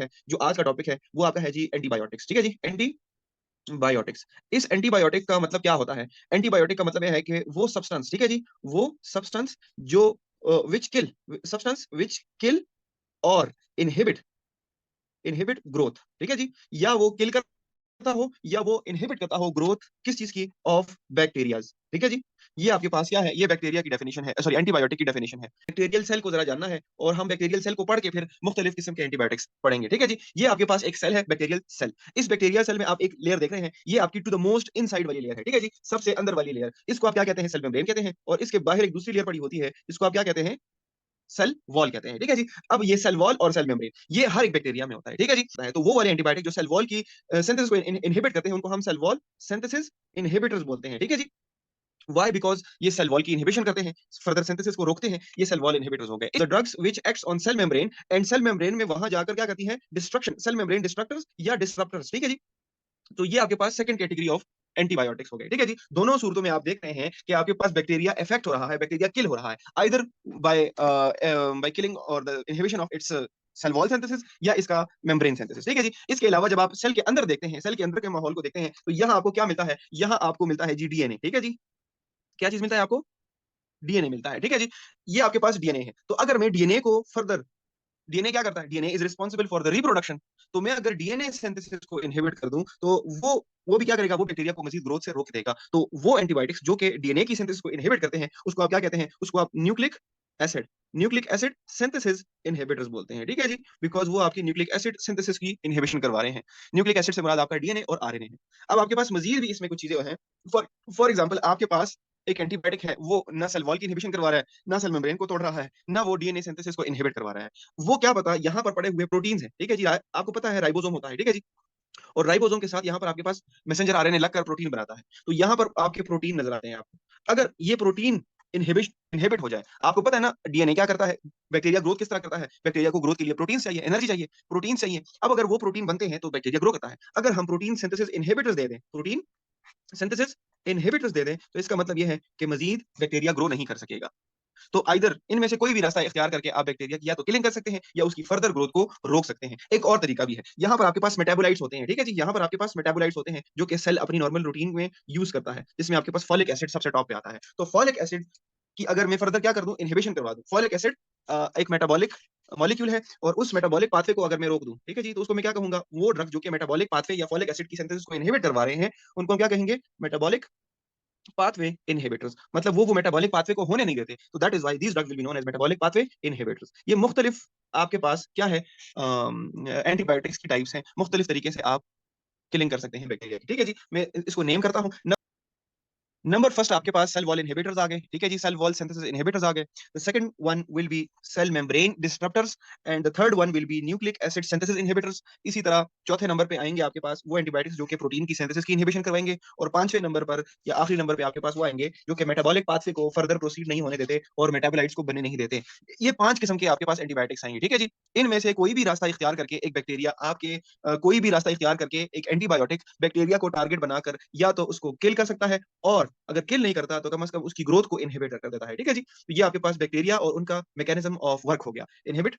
है, जो आज का टॉपिक है वो आपका है जी एंटीबायोटिक्स। ठीक है जी, एंटीबायोटिक्स। इस एंटीबायोटिक का मतलब क्या होता है? एंटीबायोटिक का मतलब यह है कि वो सब्सटेंस, ठीक है जी, वो सब्सटेंस जो विच किल, सब्सटेंस विच किल और इनहिबिट इनहिबिट ग्रोथ, ठीक है जी, या वो किल करता हो या वो इनहिबिट करता हो ग्रोथ किस चीज की, ऑफ बैक्टीरियाज। ठीक है जी, ये आपके पास क्या है, ये बैक्टीरिया की डेफिनेशन है, सॉरी एंटीबायोटिक की डेफिनेशन है। बैक्टीरियल सेल को जरा जानना है और हम बैक्टीरियल सेल को पढ़ के फिर मुख्तलिफ किस्म के एंटीबायोटिक्स पढ़ेंगे। ठीक है जी, ये आपके पास एक सेल है, बैक्टीरियल सेल। इस बैक्टीरियल सेल में आप एक लेयर देख रहे हैं, ये आपकी टू द मोस्ट इनसाइड वाली लेयर है। ठीक है जी, सबसे अंदर वाली लेयर, इसको आप क्या कहते हैं, सेल मेम्ब्रेन कहते हैं। और इसके बाहर एक दूसरी लेयर पड़ी होती है, इसको आप क्या कहते हैं, सेल वॉल कहते हैं। ठीक है जी, अब ये सेल वॉल और सेल मेम्ब्रेन ये हर एक बैक्टीरिया में होता है। ठीक है जी, तो वो वाले एंटीबायोटिक जो सेल वॉल की सिंथेसिस को इनहिबिट करते हैं उनको हम सेल वॉल सिंथेसिस इनहिबिटर्स बोलते हैं। ठीक है जी, व्हाई, बिकॉज ये सेल वॉल की इनहिबिशन करते हैं, फर्दर सिंथेसिस को रोकते हैं, ये सेल वॉल इनहिबिटर्स हो गए। The drugs which acts on cell membrane, and cell membrane में वहां जाकर क्या करती हैं, डिस्ट्रक्शन, सेल मेम्ब्रेन डिस्ट्रक्टर्स या डिसरप्टर्स। ठीक है जी, तो ये आपके पास सेकंड कैटेगरी ऑफ एंटीबायोटिक्स हो गए। ठीक है जी, दोनों सूरतों में आप देख रहे हैं कि आपके पास बैक्टीरिया इफेक्ट हो रहा है, बैक्टीरिया किल हो रहा है, आइदर बाय किलिंग और the inhibition of its cell wall synthesis या इसका मेम्ब्रेन सिंथेसिस। ठीक है जी, इसके अलावा जब आप सेल के अंदर देखते हैं, सेल के अंदर के माहौल को देखते हैं, तो यहाँ आपको क्या मिलता है, यहाँ आपको मिलता है जी डीएनए। ठीक है जी, क्या चीज मिलता है आपको, डीएनए मिलता है। ठीक है जी, ये आपके पास डीएनए है। तो अगर मैं डीएनए को फर्दर, डीएनए क्या करता है, DNA is responsible for the reproduction. तो मैं अगर डीएनए सिंथेसिस को इनहिबिट कर दूं तो वो भी क्या करेगा, वो बैक्टीरिया को मजीद ग्रोथ से रोक देगा। तो वो एंटीबायोटिक्स जो कि डीएनए की सिंथेसिस को इनहिबिट करते हैं उसको आप क्या कहते हैं, उसको आप न्यूक्लिक एसिड सिंथेसिस इनहिबिटर्स बोलते हैं। ठीक है जी, बिकॉज वो आपकी न्यूक्लिक एसिड सिंथेसिस की इनहिबिशन करवा रहे हैं। न्यूक्लिक एसिड से मुराद आपका डीएनए और आरएनए है। अब आपके पास मजीद भी इसमें कुछ चीजें हैं। फॉर फॉर एग्जाम्पल आपके पास एक एंटीबायोटिक है, वो ना सेल वॉल की इनहिबिशन करवा रहा है, ना सेल मेम्ब्रेन को तोड़ रहा है, ना वो डीएनए सिंथेसिस को इनहिबिट करवा रहा है। वो क्या पता यहाँ पर पड़े हुए प्रोटीन्स हैं। ठीक है जी, आपको पता है राइबोसोम होता है। ठीक है जी, और राइबोसोम के साथ यहाँ पर आपके पास मैसेंजर आरएनए लगकर प्रोटीन बनाता है। तो यहाँ पर आपके प्रोटीन नजर आते हैं आपको। अगर ये प्रोटीन इनहिबिट हो जाए, आपको पता है ना डीएनए क्या करता है, बैक्टीरिया ग्रोथ किस तरह करता है, बैक्टीरिया को ग्रोथ के लिए प्रोटीन चाहिए, एनर्जी चाहिए, प्रोटीन चाहिए। अब अगर वो प्रोटीन बनते हैं तो बैक्टीरिया ग्रो करता है। अगर हम प्रोटीन सिंथेसिस इनहिबिटर्स दे दें, प्रोटीन सिंथेसिस इनहिबिटर्स दे दें, तो इसका मतलब ये है कि मजीद बैक्टीरिया ग्रो नहीं कर सकेगा। तो आइदर इनमें से कोई भी रास्ता इख्तियार करके आप बैक्टीरिया की या तो किलिंग कर सकते हैं या उसकी फर्दर ग्रोथ को रोक सकते हैं। एक और तरीका भी है, यहाँ पर आपके पास मेटाबोलाइट्स होते हैं। ठीक है जी, यहाँ पर आपके पास मेटाबोलाइट्स होते हैं जो कि सेल अपनी नॉर्मल रूटीन में यूज करता है, जिसमें आपके पास फॉलिक एसिड सबसे टॉप पे आता है। तो फॉलिक एसिड की अगर मैं फर्दर क्या कर दूं, इनहिबिशन करवा दूं, फॉलिक एसिड एक मेटाबॉलिक मॉलिक्यूल है और उस मेटाबॉलिक पाथवे को अगर मैं रोक दूं, ठीक है जी, तो उसको मैं क्या कहूंगा, वो ड्रग जो कि मेटाबॉलिक पाथवे या फॉलिक एसिड की सिंथेसिस को इनहिबिट करवा रहे हैं, उनको हम क्या कहेंगे, मेटाबॉलिक pathway inhibitors। मतलब वो मेटाबॉलिक पाथवे को होने नहीं देते। तो that is why these drugs will be known as metabolic pathway inhibitors. ये मुख्तलिफ आपके पास क्या है, एंटीबायोटिक्स की टाइप्स हैं, मुख्तलिफ तरीके से आप किलिंग कर सकते हैं बैक्टीरिया की। ठीक है जी, मैं इसको नेम करता हूँ। नंबर फर्स्ट आपके पास सेल वॉल इनहिबिटर्स आ गए। ठीक है जी, सेल वॉल सिंथेसिस इनहिबिटर्स आ गए। The second one will be cell membrane disruptors and the third one will be nucleic acid synthesis inhibitors. इसी तरह चौथे नंबर पे आएंगे आपके पास वो एंटीबायोटिक्स जो कि प्रोटीन की सिंथेसिस की इनहिबिशन करवाएंगे, और पांचवें नंबर पर या आखिरी नंबर पे आपके पास वो आएंगे जो कि मेटाबॉलिक पाथवे को फर्दर प्रोसीड नहीं होने देते और मेटाबोलाइट्स को बनने नहीं देते। ये पांच किस्म के आपके पास एंटीबायोटिक्स आएंगे। ठीक है जी, इनमें से कोई भी रास्ता इख्तियार करके एक बैक्टीरिया आपके कोई भी रास्ता इख्तियार करके एक एंटीबायोटिक बैक्टीरिया को टारगेट बनाकर या तो उसको किल कर सकता है, और अगर किल नहीं करता तो कम से कम उसकी ग्रोथ को इनहिबिट कर देता है। ठीक है जी, तो ये आपके पास बैक्टीरिया और उनका मैकेनिज्म ऑफ वर्क हो गया, इनहिबिट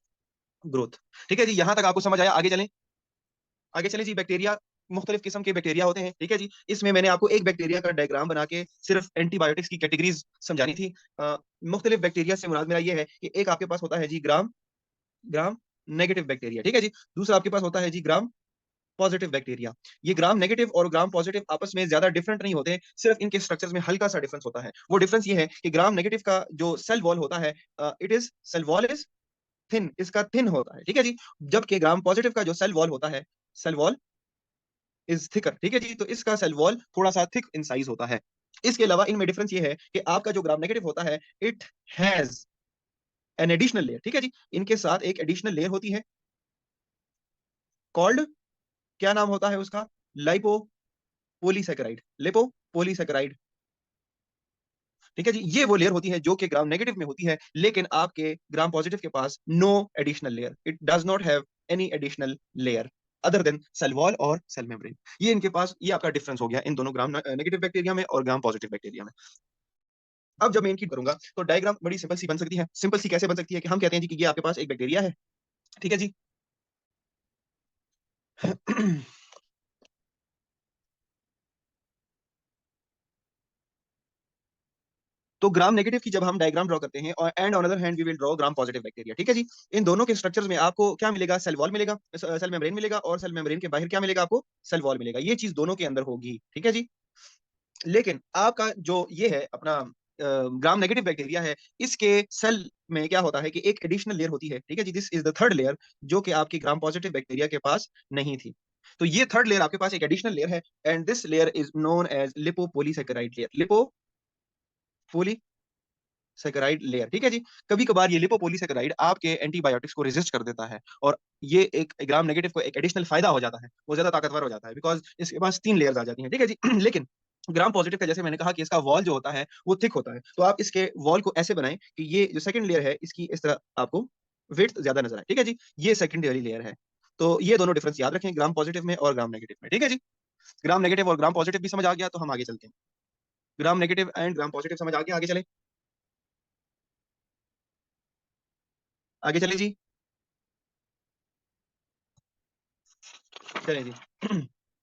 ग्रोथ। ठीक है जी, यहां तक आपको समझ आया, आगे चलें। आगे चलें जी, बैक्टीरिया मुख्तलिफ किस्म के बैक्टीरिया होते हैं। ठीक है जी, इसमें मैंने आपको एक बैक्टीरिया का डायग्राम बना के सिर्फ एंटीबायोटिक्स की कैटेगरीज समझानी थी। मुख्तलिफ बैक्टीरिया से मुराद मेरा ये है कि एक आपके पास होता है जी ग्राम ग्राम नेगेटिव बैक्टीरिया। ठीक है जी, दूसरा आपके पास होता है जी ग्राम पॉजिटिव बैक्टीरिया। ये ग्राम नेगेटिव और ग्राम पॉजिटिव आपस में ज्यादा डिफरेंट नहीं होते, सिर्फ इनके स्ट्रक्चर्स में हल्का सा डिफरेंस होता है। वो डिफरेंस ये है कि ग्राम नेगेटिव का जो सेल वॉल होता है, it is cell wall is thin, इसका थिन होता है। ठीक है जी, जबकि ग्राम पॉजिटिव का जो सेल वॉल होता है, सेल वॉल इज थिकर। ठीक है जी, तो इसका सेल वॉल थोड़ा सा थिक इन साइज होता है। इसके अलावा इनमें डिफरेंस ये है कि आपका जो ग्राम नेगेटिव होता है, it has an additional layer. ठीक है जी, इनके साथ एक एडिशनल लेयर होती है, कॉल्ड, क्या नाम होता है उसका, लाइपो पोलीसैकेराइड, लिपोपोलीसैकेराइड। ठीक है जी, ये वो लेयर होती है जो कि ग्राम नेगेटिव में होती है, लेकिन आपके ग्राम पॉजिटिव के पास no additional layer, it does not have any additional layer other than cell wall और सेल मेम्ब्रेन। ये इनके पास, ये आपका डिफरेंस हो गया इन दोनों ग्राम नेगेटिव बैक्टीरिया में और ग्राम पॉजिटिव बैक्टीरिया में। अब जब मैं इनकी करूंगा तो डायग्राम बड़ी सिंपल सी बन सकती है। सिंपल सी कैसे बन सकती है कि हम कहते हैं जी कि ये आपके पास एक बैक्टीरिया है। ठीक है जी, तो ग्राम नेगेटिव की जब हम डायग्राम ड्रॉ करते हैं और and on other hand we will draw gram positive bacteria, ठीक है जी। इन दोनों के स्ट्रक्चर्स में आपको क्या मिलेगा? सेल वॉल मिलेगा, सेल मेम्ब्रेन मिलेगा, और सेल मेम्ब्रेन के बाहर क्या मिलेगा आपको? सेल वॉल मिलेगा। ये चीज दोनों के अंदर होगी, ठीक है जी। लेकिन आपका जो ये है अपना ग्राम नेगेटिव बैक्टीरिया है, इसके सेल में क्या होता है कि एक एडिशनल लेयर होती है, ठीक है जी। This is the third layer, जो कि आपकी ग्राम पॉजिटिव बैक्टीरिया के पास नहीं थी। तो ये थर्ड लेयर आपके पास एक एडिशनल लेयर है, and this layer is known as lipopolysaccharide layer. Lipopolysaccharide layer, ठीक है जी। कभी कभार ये लिपोपोलीसेकेराइड आपके एंटीबायोटिक्स को रेजिस्ट कर देता है, और ये एक ग्राम नेगेटिव को एक एडिशनल फायदा हो जाता है, वो ज्यादा ताकतवर हो जाता है, बिकॉज इसके पास तीन लेयर्स आ जाती हैं, ठीक है जी। लेकिन ग्राम पॉजिटिव का जैसे मैंने कहा कि इसका वॉल जो होता है वो थिक होता है, तो आप इसके वॉल को ऐसे बनाएं कि ये जो सेकंड लेयर है इसकी इस तरह आपको विड्थ ज्यादा नजर आए, ठीक है जी। ये सेकेंडरी लेयर है। तो ये दोनों डिफरेंस याद रखें, ग्राम पॉजिटिव में और ग्राम नेगेटिव में, ठीक है जी। ग्राम नेगेटिव और ग्राम पॉजिटिव भी समझ आ गया, तो हम आगे चलते हैं। Gram negative and gram positive समझ आ गया, आगे चले। आगे चले जी। चलें जी।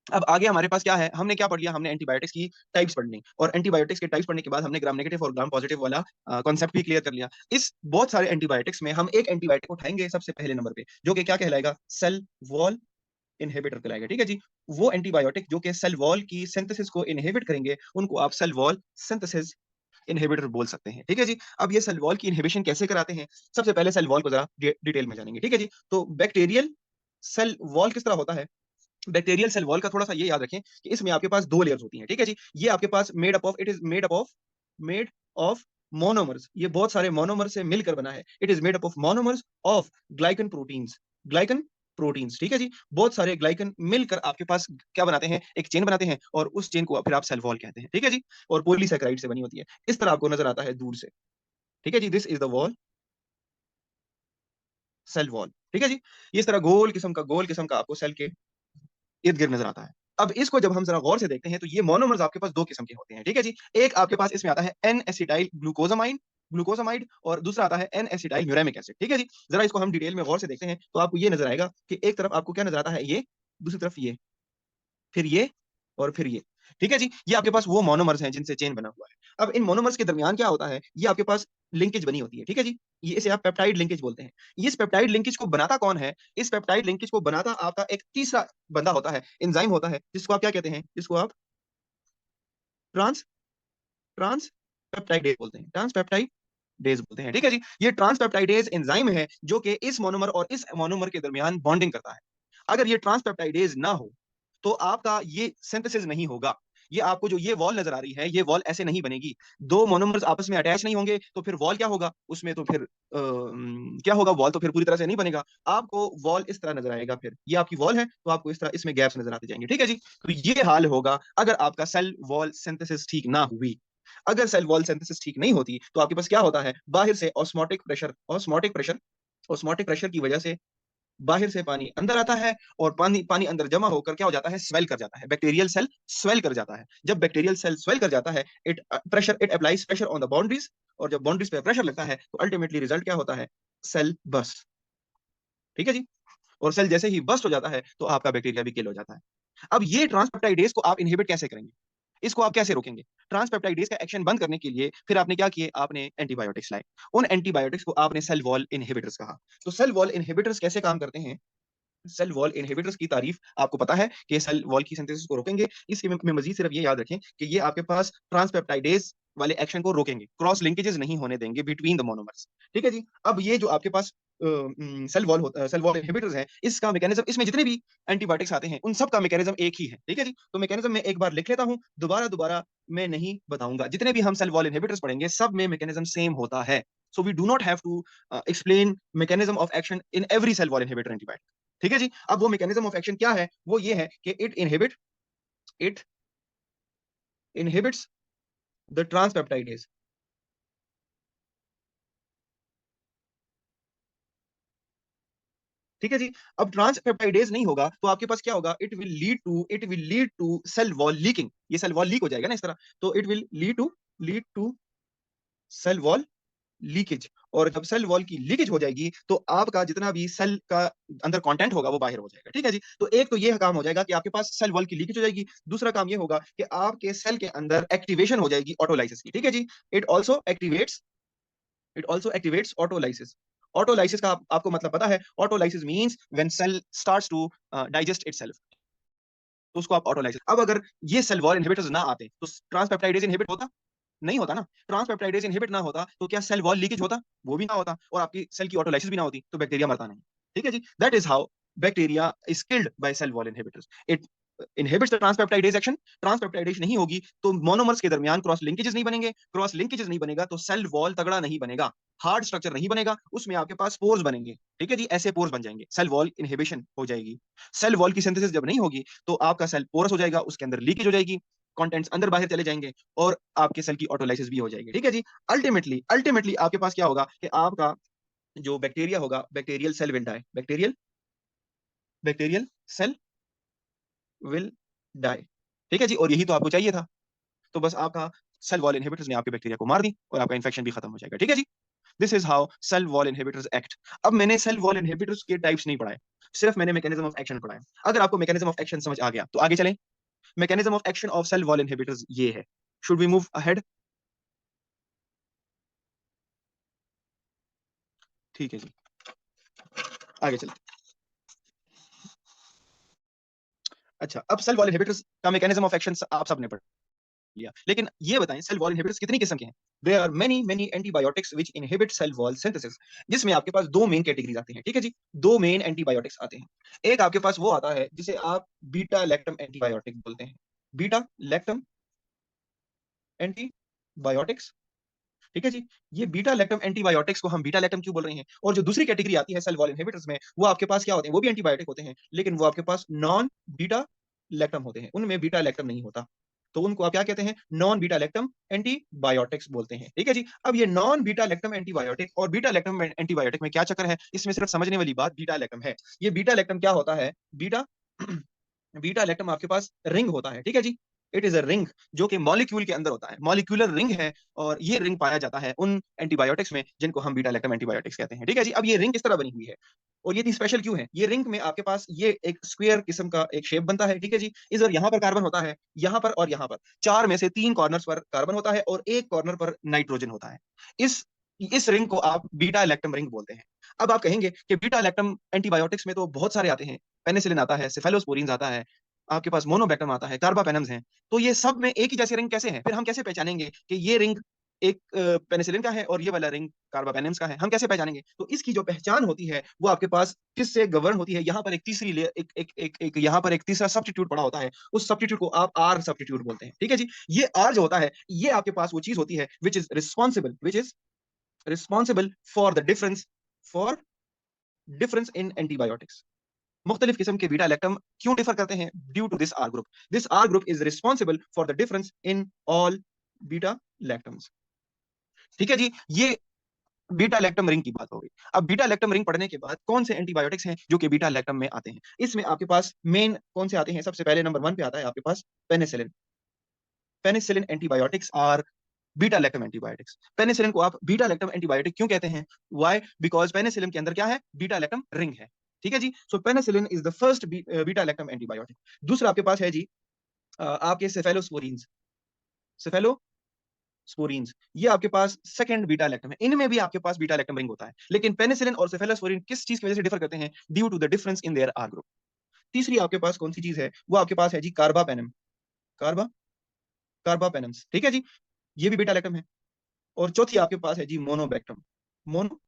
अब आगे हमारे पास क्या है? हमने क्या पढ़ लिया? हमने एंटीबायोटिक्स की टाइप्स पढ़ ली, और एंटीबायोटिक्स के टाइप्स पढ़ने के बाद हमने ग्राम नेगेटिव और ग्राम पॉजिटिव वाला कॉन्सेप्ट भी क्लियर कर लिया। इस बहुत सारे एंटीबायोटिक्स में हम एक एंटीबायोटिक उठाएंगे सबसे पहले नंबर पे, जो कि क्या कहलाएगा? सेल वॉल इनहिबिटर कहलाएगा, ठीक है जी। वो एंटीबायोटिक जो कि सेल वॉल की सिंथेसिस को इनहिबिट करेंगे, उनको आप सेल वॉल सिंथेसिस इनहिबिटर बोल सकते हैं, ठीक है जी। अब ये सेल वॉल की इनहिबिशन कैसे कराते हैं? सबसे पहले सेल वॉल को जरा डिटेल में जानेंगे, ठीक है जी। तो बैक्टीरियल सेल वॉल किस तरह होता है? बैक्टीरियल सेल वॉल का थोड़ा सा ये याद रखें कि इसमें आपके पास दो लेयर्स होती हैं, ठीक है जी। ये आपके पास मेड ऑफ मोनोमर्स, ये बहुत सारे मोनोमर से मिलकर बना है। It is made up of monomers of glycan proteins, glycan proteins, ठीक है जी। बहुत सारे ग्लाइकन मिलकर आपके पास क्या बनाते हैं? एक चेन बनाते हैं, और उस चेन को फिर आप सेल वॉल कहते हैं, ठीक है जी। और पॉलीसैकेराइड से बनी होती है, इस तरह आपको नजर आता है दूर से, ठीक है जी। This is the wall, cell wall, ठीक है जी। ये इस तरह गोल किस्म का आपको सेल के इर्द गिर्द नजर आता है। अब इसको जब हम जरा गौर से देखते हैं, तो ये मोनोमर्स आपके पास दो किस्म के होते हैं, ठीक है जी। एक आपके पास इसमें आता है एन एसिटाइल ग्लूकोजामाइड ग्लूकोसामाइड, और दूसरा आता है एन एसिटाइल न्यूरेमिक एसिड, ठीक है जी। जरा इसको हम डिटेल में गौर से देखते हैं, तो आपको ये नजर आएगा कि एक तरफ आपको क्या नजर आता है? ये, दूसरी तरफ ये, फिर ये, और फिर ये, ठीक है जी। ये आपके पास वो मोनोमर्स हैं जिनसे चेन बना हुआ है। अब इन मोनोमर्स के दरमियान क्या होता है? ये आपके पास लिंकेज बनी होती है, ठीक है जी। ये इसे आप पेप्टाइड लिंकेज बोलते हैं। इस पेप्टाइड लिंकेज को बनाता कौन है? इस पेप्टाइड लिंकेज को बनाता आपका एक तीसरा बंदा होता है, एंजाइम होता है, जिसको आप क्या कहते हैं? जिसको आप ट्रांस ट्रांस पेप्टाइडेज बोलते हैं, ट्रांसपेप्टाइडेज बोलते हैं, ठीक है जी। ये ट्रांसपेप्टाइडेज एंजाइम है जो कि इस मोनोमर और इस मोनोमर के दरमियान बॉन्डिंग करता है। अगर ये ट्रांसपेप्टाइडेज ना हो, तो आपका ये सिंथेसिस नहीं होगा। ये आपको जो ये वॉल नजर आ रही है, ये वॉल ऐसे नहीं बनेगी। दो मोनोमर्स आपस में अटैच नहीं होंगे, तो फिर वॉल क्या होगा उसमें? तो फिर क्या होगा? वॉल तो फिर पूरी तरह से नहीं बनेगा। आपको वॉल इस तरह नजर आएगा, फिर ये आपकी वॉल है, तो आपको इस तरह इसमें गैप्स नजर आते जाएंगे, ठीक है जी। तो ये हाल होगा अगर आपका सेल वॉल सिंथेसिस ठीक ना हुई। अगर सेल वॉल सिंथेसिस ठीक नहीं होती, तो आपके पास क्या होता है? बाहर से ऑस्मोटिक प्रेशर की वजह से बाहर से पानी अंदर आता है, और पानी पानी अंदर जमा होकर क्या हो जाता है? स्वेल कर जाता है, बैक्टीरियल सेल स्वेल कर जाता है। जब बैक्टीरियल सेल स्वेल कर जाता है, it applies pressure on the boundaries, और जब बाउंड्रीज पे प्रेशर लगता है, तो अल्टीमेटली रिजल्ट क्या होता है? सेल बस्ट, ठीक है जी। और सेल जैसे ही बस्ट हो जाता है, तो आपका बैक्टीरिया भी किल हो जाता है। अब ये ट्रांसपेप्टाइडेज को आप इनहिबिट कैसे करेंगे? इसको आप कैसे रोकेंगे? ट्रांसपेप्टाइडेज का एक्शन बंद करने के लिए फिर आपने क्या किए? आपने एंटीबायोटिक्स लाए। उन एंटीबायोटिक्स को आपने सेल वॉल इनहिबिटर्स कहा। तो सेल वॉल इनहिबिटर्स कैसे काम करते हैं? सेल वॉल इनहिबिटर्स की तारीफ आपको पता है कि सेल वॉल की सिंथेसिस को रोकेंगे। इसके में मजीद सिर्फ ये याद रखें कि ये आपके पास ट्रांसपेप्टाइडेज वाले एक्शन को रोकेंगे, क्रॉस लिंकेजेस नहीं होने देंगे बिटवीन द मोनोमर्स, ठीक है जी। अब ये जो आपके पास सेल वॉल इनहिबिटर्स है, इसका मैकेनिज्म, इसमें जितने भी एंटीबायोटिक्स आते हैं उन सब का मैकेनिज्म एक ही है, ठीक है जी। तो मैकेनिज्म में एक बार लिख लेता हूं, दोबारा दोबारा मैं नहीं बताऊंगा। जितने भी हम सेल वॉल इनहिबिटर्स पढ़ेंगे, सब में मैकेनिज्म सेम होता है। So we do not have to explain mechanism of action in every cell wall inhibitor antibiotic, ठीक है जी। अब वो मैकेनिज्म ऑफ एक्शन क्या है? वो ये है कि इट इनहिबिट्स द ट्रांसपेप्टाइडेज, ठीक है जी। अब ट्रांसपेप्टाइडेज नहीं होगा, तो आपके पास क्या होगा? It will lead to cell wall leaking. ये सेल वॉल लीक हो जाएगा ना इस तरह, तो it will lead to cell wall leakage, और जब सेल वॉल की लीकेज हो जाएगी तो आपका जितना भी सेल का अंदर कंटेंट होगा वो बाहर हो जाएगा। ठीक है जी। तो एक तो ये काम हो जाएगा कि आपके पास सेल वॉल की लीकेज हो जाएगी। दूसरा काम ये होगा कि आपके सेल के अंदर एक्टिवेशन हो जाएगी ऑटोलाइसिस की। ठीक है जी। It also activates it also activates autolysis. Autolysis का आपको मतलब पता है। Autolysis means when cell starts to digest itself, तो उसको आप ऑटोलाइसिस। अब अगर ये सेल वॉल इनहिबिटर्स ना आते तो ट्रांसपेप्टाइडेज इनहिबिट होता नहीं होता ना। ट्रांसपेप्टाइडेज इनहिबिट ना होता तो क्या सेल वॉल लीकेज होता? वो भी ना होता, और आपकी सेल की ऑटोलाइसिस भी ना होती, तो बैक्टीरिया मरता नहीं। ठीक है जी। That is how bacteria is killed by cell wall inhibitors. It inhibits the transpeptidase action. Transpeptidase नहीं होगी तो मोनोमर्स के दरमियान क्रॉस लिंकेजेस नहीं बनेंगे। क्रॉस लिंकेजेस नहीं बनेगा तो सेल वॉल तगड़ा नहीं बनेगा, हार्ड स्ट्रक्चर नहीं बनेगा, उसमें आपके पास पोर्स बनेंगे। ठीक है जी। ऐसे पोर्स बन जाएंगे, सेल वॉल इनहिबिशन हो जाएगी। सेल वॉल की सिंथेसिस जब नहीं होगी तो आपका सेल पोरस हो जाएगा, उसके अंदर लीकेज हो जाएगी, कंटेंट्स अंदर बाहर चले जाएंगे, और आपके सेल की ऑटोलाइसिस भी हो जाएगी। ठीक है जी। अल्टीमेटली अल्टीमेटली आपके पास क्या होगा कि आपका जो बैक्टीरिया होगा, bacterial cell will die. Bacterial cell will die. ठीक है जी। और यही तो आपको चाहिए था। तो बस आपका सेल वॉल इनहिबिटर्स ने आपके बैक्टीरिया को मार दी और आपका इंफेक्शन भी खत्म हो जाएगा। ठीक है जी। This is how cell wall inhibitors act. अब मैंने सेल वॉल इनहिबिटर्स के टाइप्स नहीं पढ़ाए, सिर्फ मैंने मैकेनिज्म ऑफ एक्शन पढ़ाया। अगर आपको मैकेनिज्म ऑफ एक्शन समझ आ गया तो आगे चलें। Mechanism of action of cell wall inhibitors ये है। Should we move ahead? ठीक है जी, आगे चलते। अच्छा, अब सेल वॉल इनहिबिटर्स का मैकेनिज्म ऑफ एक्शन आप सबने पढ़ लिया, लेकिन ये बताएं सेल वॉल इनहिबिटर्स कितनी किस्म के हैं? There are many many antibiotics which inhibit cell wall synthesis, जिसमें आपके पास दो मेन कैटेगरीज आती हैं। ठीक है जी। दो मेन एंटीबायोटिक्स आते हैं। एक आपके पास वो आता है जिसे आप बीटा लैक्टम एंटीबायोटिक बोलते हैं। Beta lactam antibiotics. ठीक है जी। ये बीटा लैक्टम एंटीबायोटिक्स को हम बीटा लैक्टम क्यों बोल रहे हैं? और जो दूसरी कैटेगरी आती है सेल वॉल इनहिबिटर्स में, वो आपके पास क्या होते हैं? वो भी एंटीबायोटिक होते हैं, लेकिन वो आपके पास नॉन बीटा लैक्टम होते हैं, उनमें बीटा लैक्टम नहीं होता। तो उनको आप क्या कहते हैं? नॉन बीटा लैक्टम एंटीबायोटिक्स बोलते हैं। ठीक है जी। अब ये नॉन बीटा लैक्टम एंटीबायोटिक और बीटा लैक्टम एंटीबायोटिक में क्या चक्कर है? इसमें सिर्फ समझने वाली बात बीटा लैक्टम है। ये बीटा लैक्टम क्या होता है? बीटा बीटा लैक्टम आपके पास रिंग होता है। ठीक है जी। इट इज अ रिंग जो कि मॉलिक्यूल के अंदर होता है, मॉलिक्यूलर रिंग है, और ये रिंग पाया जाता है उन एंटीबायोटिक्स में जिनको हम बीटा लैक्टम एंटीबायोटिक्स कहते हैं। ठीक है जी। अब ये रिंग किस तरह बनी हुई है और ये इतनी स्पेशल क्यों है? ये रिंग में आपके पास ये एक स्क्वायर किस्म का एक शेप बनता है। ठीक है जी। इधर यहाँ पर कार्बन होता है, यहाँ पर और यहाँ पर, चार में से तीन कॉर्नर्स पर कार्बन होता है और एक कॉर्नर पर नाइट्रोजन होता है। इस इस रिंग को आप बीटा लैक्टम रिंग बोलते हैं। अब आप कहेंगे कि बीटा लैक्टम एंटीबायोटिक्स में तो बहुत सारे आते हैं, पेनिसिलिन आता है, सेफेलोस्पोरिन आता है, आपके पास मोनोबैक्टम आता है, कार्बापेनम्स हैं। तो ये सब में एक ही जैसे रिंग कैसे हैं? फिर हम कैसे पहचानेंगे कि ये रिंग एक पेनिसिलिन का है और ये वाला रिंग कार्बापेनम्स का है? हम कैसे पहचानेंगे? तो इसकी जो पहचान होती है वो आपके पास किससे गवर्न होती है? यहाँ पर एक तीसरी लेयर, एक यहाँ पर एक तीसरा सब्स्टिट्यूट पड़ा होता है, उस सब्स्टिट्यूट को आप आर सब्स्टिट्यूट बोलते हैं। ठीक है जी। ये आर जो होता है, ये आपके पास वो चीज होती है which is responsible for the difference in antibiotics. मुख्तलिफ किस्म के बीटा लैक्टम क्यों डिफर करते हैं? Due to this R group. This R group is responsible for the difference in all beta lactams. ठीक है जी। ये बीटा लैक्टम रिंग की बात हो गई। अब बीटा लैक्टम रिंग पढ़ने के बाद कौन से एंटीबायोटिक्स हैं जो कि बीटा लैक्टम में आते हैं? इसमें आपके पास मेन कौन से आते हैं? सबसे पहले नंबर वन पे आता है आपके पास penicillin. Penicillin antibiotics are beta lactam antibiotics. Penicillin को आप बीटा लैक्टम एंटीबायोटिक क्यों कहते हैं? व्हाई? बिकॉज पेनिसिलिन के अंदर क्या है? बीटा लैक्टम रिंग है। ठीक है जी। So penicillin is the first beta lactam antibiotic. दूसरा आपके पास है जी आपके सेफेलोस्पोरिन्स, ये आपके पास सेकंड बीटा लैक्टम है। इनमें भी आपके पास बीटा लैक्टम रिंग होता है, लेकिन पेनिसिलिन और सेफेलोस्पोरिन किस चीज की वजह से डिफर करते हैं? Due to the difference in their R group. तीसरी आपके पास कौन सी चीज है? वो आपके पास है जी कार्बापेनम। कार्बा कार्बापेनम्स। ठीक है जी। ये भी बीटा लैक्टम है। और चौथी आपके पास है जी monobactam. Monobactam.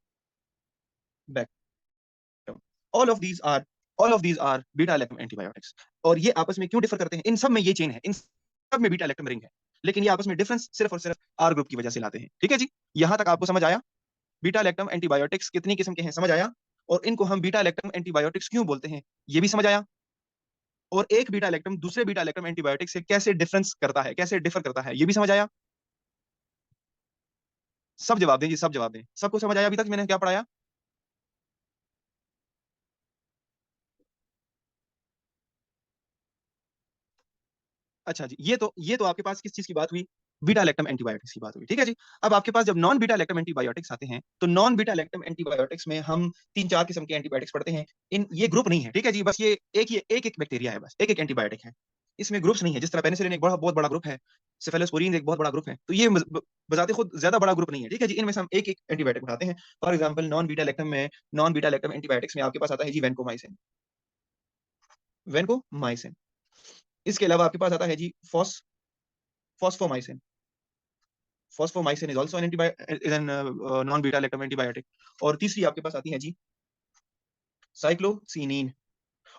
All of these are all of these are beta lactam antibiotics. और ये आपस में क्यों डिफर करते हैं? इन सब में ये चेन है, इन सब में बीटा लैक्टम रिंग है, लेकिन ये आपस में डिफरेंस सिर्फ और सिर्फ आर ग्रुप की वजह से लाते हैं। ठीक है जी। यहां तक आपको समझ आया? बीटा लैक्टम एंटीबायोटिक्स कितनी किस्म के हैं समझ आया? और इनको हम बीटा लैक्टम एंटीबायोटिक्स क्यों बोलते हैं ये भी समझ आया? और एक बीटा लैक्टम दूसरे बीटा लैक्टम एंटीबायोटिक से कैसे डिफरेंस करता है, कैसे डिफर करता है, ये भी समझ आया? सब जवाब दें जी, सब जवाब दें। सबको समझ आया अभी तक मैंने क्या पढ़ाया? अच्छा जी। ये तो आपके पास किस चीज की बात हुई? बीटा लैक्टम एंटीबायोटिक्स की बात हुई, ठीक है जी। अब आपके पास जब नॉन बीटा लैक्टम एंटीबायोटिक्स आते हैं, तो नॉन बीटा लैक्टम एंटीबायोटिक्स में हम 3-4 किस्म के एंटीबायोटिक्स पढ़ते हैं। इन ये ग्रुप नहीं है, ठीक है जी, बस ये एक बैक्टीरिया है, बस एक एंटीबायोटिक है। इसमें ग्रुप्स नहीं है, जिस तरह पेनिसिलिन एक बहुत बड़ा ग्रुप है, सेफेलोस्पोरिन एक बहुत बड़ा ग्रुप है, तो ये बजाते खुद ज्यादा बड़ा ग्रुप नहीं है, ठीक है जी। इनमें से हम एक एंटीबायोटिक उठाते हैं। For example non beta lactam antibiotics में आपके पास आता है जी वेनकोमाइसिन। वेनकोमाइसिन। इसके अलावा आपके पास आता है जी fosfomycin. Fosfomycin is also an non beta lactam antibiotic. और तीसरी आपके पास आती है जी साइक्लोसिनिन।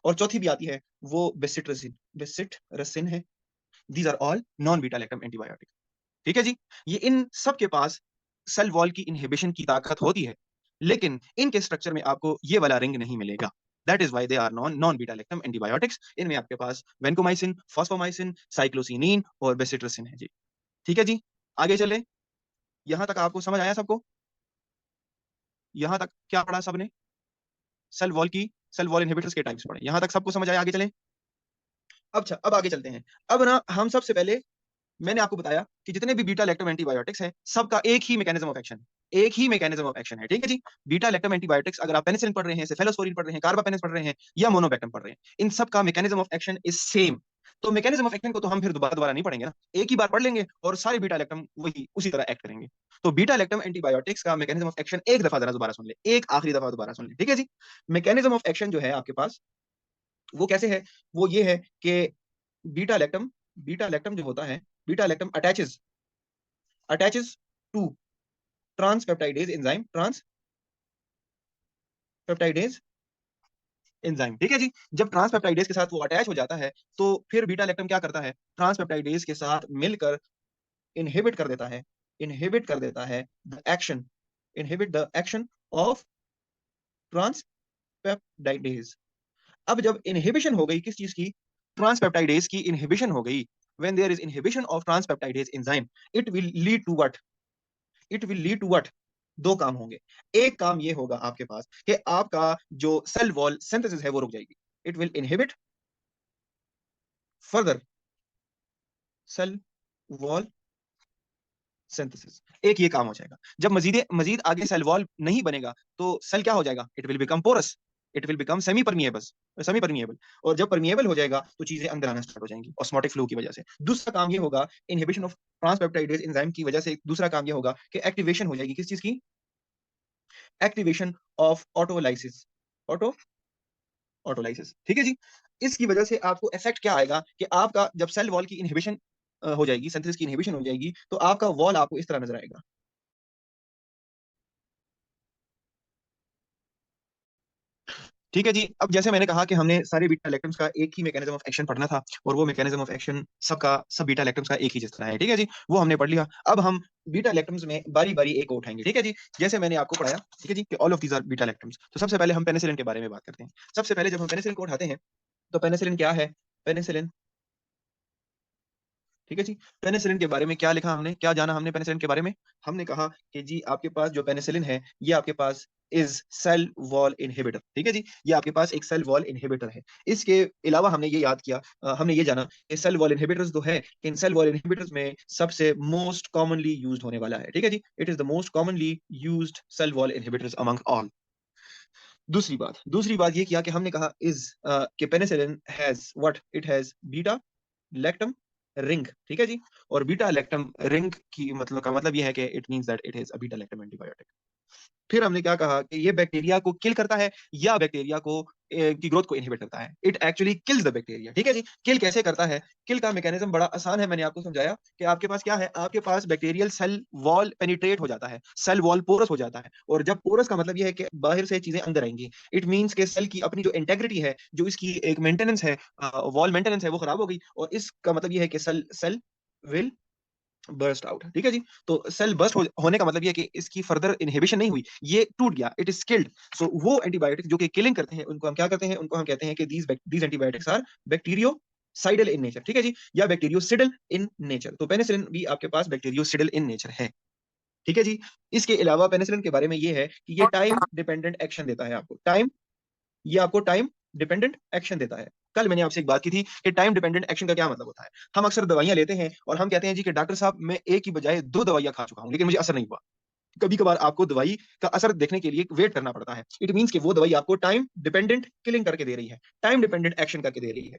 और चौथी भी आती है वो बेसिट्रसिन है। These are all non beta lactam antibiotic, ठीक है जी। ये इन सब के पास सेल वॉल की इनहिबिशन की ताकत होती है, लेकिन इनके स्ट्रक्चर में आपको ये वाला रिंग नहीं मिलेगा। That is why they are non beta lactam antibiotics. इनमें आपके पास वेनकोमाइसिन, फॉस्फोमाइसिन, साइक्लोसिनिन और बेसिट्रसिन है जी, ठीक है जी। आगे चले, यहां तक आपको समझ आया सबको? यहां तक क्या पढ़ा सबने? सेल वॉल इनहिबिटर्स के टाइप्स पढ़े, यहां तक सबको समझ आया? आगे चलें। अब आगे चलते हैं। अब ना हम सबसे पहले, मैंने आपको बताया कि जितने भी बीटा लैक्टम एंटीबायोटिक्स हैं, सबका एक ही मैकेनिज्म ऑफ एक्शन, एक ही मैकेनिज्म ऑफ एक्शन है, ठीक है जी। बीटा लैक्टम एंटीबायोटिक्स, अगर आप पेनिसिलिन पढ़ रहे हैं, सेफेलोस्पोरिन पढ़ रहे हैं, कार्बापेनेस पढ़ रहे हैं या मोनोबैक्टम पढ़ रहे हैं, इन सब का mechanism of action is same. तो मैकेनिज्म ऑफ एक्शन को तो हम फिर दोबारा दोबारा नहीं पढ़ेंगे ना, एक ही बार पढ़ लेंगे और सारे बीटा लैक्टम वही उसी तरह एक्ट करेंगे। तो बीटा लैक्टम एंटीबायोटिक्स का मैकेनिज्म ऑफ एक्शन एक दफा जरा दोबारा सुन ले, एक आखिरी दफा दोबारा सुन ले, ठीक है जी। मैकेनिज्म ऑफ एक्शन जो है आपके पास, वो कैसे है? वो ये है कि बीटा लैक्टम बीटा लैक्टम जो होता है, beta lactam attaches to transpeptidase enzyme, transpeptidase enzyme, ठीक है जी। जब ट्रांसपेप्टाइडेज के साथ वो अटैच हो जाता है, तो फिर बीटा लैक्टम क्या करता है? ट्रांसपेप्टाइडेज के साथ मिलकर इनहिबिट कर देता है, इनहिबिट कर देता है the action, inhibit the action of ट्रांसपेप्टाइडेज। अब जब इनहिबिशन हो गई किस चीज की? ट्रांसपेप्टाइडेज की इनहिबिशन हो गई। when there is inhibition of transpeptidase enzyme, it will lead to what? It will lead to what? दो काम होंगे। एक काम ये होगा आपके पास कि आपका जो सेल वॉल सिंथेसिस है वो रुक जाएगी। It will inhibit further cell wall synthesis. एक ये काम हो जाएगा। जब मजीद आगे सेल वॉल नहीं बनेगा, तो सेल क्या हो जाएगा? It will become porous, it will become semi permeable. और जब परमिएबल हो जाएगा, तो चीजें अंदर आना स्टार्ट हो जाएंगी ऑस्मोटिक फ्लो की वजह से। दूसरा काम ये होगा, इनहिबिशन ऑफ ट्रांसपेप्टाइडेज एंजाइम की वजह से दूसरा काम ये होगा कि एक्टिवेशन हो जाएगी किस चीज की? Activation of autolysis, auto autolysis, ठीक है जी। इसकी वजह से आपको इफेक्ट क्या आएगा कि आपका जब सेल वॉल की इनहिबिशन हो जाएगी, सिंथेसिस की इनहिबिशन हो जाएगी, तो आपका वॉल आपको इस तरह नजर आएगा। ठीक है जी। अब जैसे मैंने कहा कि हमने सारे बीटा लैक्टम्स का एक ही मैकेनिज्म ऑफ एक्शन पढ़ना था, और वो मैकेनिज्म ऑफ एक्शन सब बीटा लैक्टम्स का एक ही जिस तरह है, ठीक है जी, वो हमने पढ़ लिया। अब हम बीटा लैक्टम्स में बारी बारी एक और उठाएंगे, ठीक है जी, जैसे मैंने आपको पढ़ाया, ठीक है जी, कि all of these are beta lactams. तो सबसे पहले हम पेनिसिलिन के बारे में बात करते हैं। सबसे पहले जब हम पेनिसिलिन को उठाते हैं, तो पेनिसिलिन क्या है? पेनिसिलिन, ठीक है जी। पेनिसिलिन के बारे में क्या लिखा हमने, क्या जाना हमने पेनिसिलिन के बारे में? हमने कहा कि जी आपके पास जो पेनिसिलिन है, ये आपके पास इज सेल वॉल इनहिबिटर, ठीक है जी, ये आपके पास एक सेल वॉल इनहिबिटर है। इसके अलावा हमने ये याद किया, हमने ये जाना कि सेल वॉल इनहिबिटर्स जो है, इन सेल वॉल इनहिबिटर्स में सबसे मोस्ट कॉमनली यूज्ड होने वाला है, ठीक है जी, it is the most commonly used cell wall inhibitors among all. दूसरी बात ये किया कि हमने कहा इज कि penicillin has what? It has beta lactam ring, ठीक है जी। और बीटा लैक्टम रिंग की मतलब का मतलब ये है कि it means that it is a beta lactam antibiotic. फिर हमने क्या कहा कि ये बैक्टीरिया को किल करता है या बैक्टीरिया को की ग्रोथ को इनहिबिट करता है। It actually kills the bacteria, ठीक है जी। किल कैसे करता है? किल का मैकेनिज्म बड़ा आसान है, मैंने आपको समझाया कि आपके पास क्या है, आपके पास बैक्टीरियल सेल वॉल पेनिट्रेट हो जाता है, सेल वॉल पोरस हो जाता है। और जब पोरस का मतलब ये है कि बाहर से चीजें अंदर आएंगी, इट मींस के सेल की अपनी जो इंटेग्रिटी है, जो इसकी एक मेंटेनेंस है, वॉल मेंटेनेंस है, वो खराब हो गई। और इसका मतलब ये है कि cell cell will burst out, ठीक है जी। तो सेल होने का मतलब ये है कि इसकी फर्दर इनहिबिशन नहीं हुई, ये टूट गया, इट इज किल्ड। सो वो एंटीबायोटिक्स जो कि किलिंग करते हैं, उनको हम क्या कहते हैं? उनको हम कहते हैं कि these antibiotics are bactericidal in nature, ठीक है जी, या बैक्टीरियोसिडल इन नेचर। तो पेनिसिलिन भी आपके पास बैक्टीरियोसिडल इन नेचर है, ठीक है जी। इसके अलावा पेनिसिलिन के बारे में ये है कि ये टाइम डिपेंडेंट एक्शन देता है आपको, टाइम, ये आपको टाइम डिपेंडेंट एक्शन देता है। कल मैंने आपसे एक बात की थी कि टाइम डिपेंडेंट एक्शन का क्या मतलब होता है। हम अक्सर दवाइयां लेते हैं और हम कहते हैं जी कि डॉक्टर साहब मैं एक की बजाय 2 दवाइयां खा चुका हूं लेकिन मुझे असर नहीं हुआ। कभी-कभार आपको दवाई का असर देखने के लिए वेट करना पड़ता है। इट मीन्स कि वो दवाई आपको टाइम डिपेंडेंट किलिंग करके दे रही है, टाइम डिपेंडेंट एक्शन करके दे रही है।